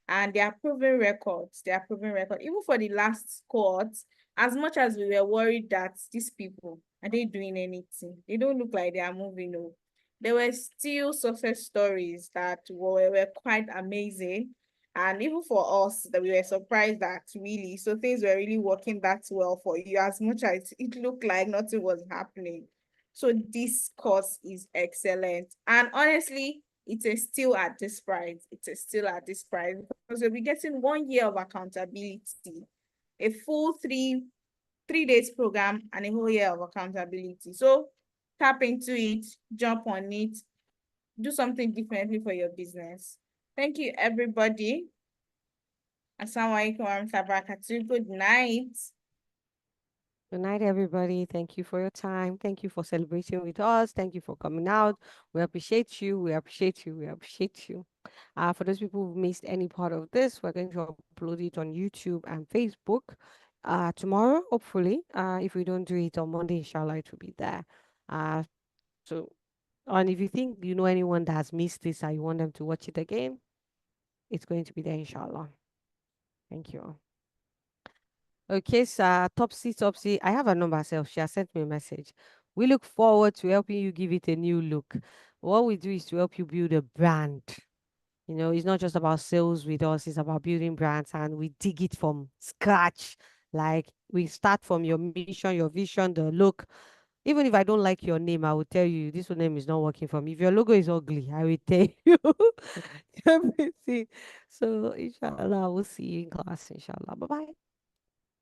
And they are proven records. They are proven records. Even for the last cohort, as much as we were worried that these people, are they doing anything? They don't look like they are moving. No. There were still success stories that were quite amazing. And even for us, that we were surprised that really, so things were really working that well for you, as much as it looked like nothing was happening. So this course is excellent. And honestly, it is still at this price. It is still at this price because you'll be getting 1 year of accountability, a full three days program, and a whole year of accountability. So tap into it, jump on it, do something differently for your business. Thank you, everybody. Assalamu alaikum warahmatullahi wabarakatuh. Good night. Good night, everybody. Thank you for your time. Thank you for celebrating with us. Thank you for coming out. We appreciate you. We appreciate you. We appreciate you. For those people who missed any part of this, we're going to upload it on YouTube and Facebook tomorrow, hopefully. If we don't do it on Monday, inshallah, it will be there. Uh, so, and if you think you know anyone that has missed this and you want them to watch it again, it's going to be there, inshallah. Thank you all. Okay, sir. Topsy, Topsy. I have a number herself. She has sent me a message. We look forward to helping you give it a new look. What we do is to help you build a brand. You know, it's not just about sales with us, it's about building brands, and we dig it from scratch. Like we start from your mission, your vision, the look. Even if I don't like your name, I will tell you this name is not working for me. If your logo is ugly, I will tell you everything. So, inshallah, we'll see you in class, inshallah. Bye bye.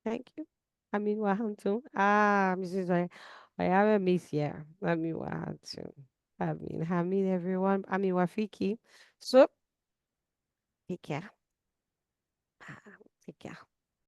Thank you. I mean, Wahantu. Mrs. I have a miss here. I mean, Wahantu. I mean, Hamid, everyone. I mean, Wafiki. So, take care. Ah, take care.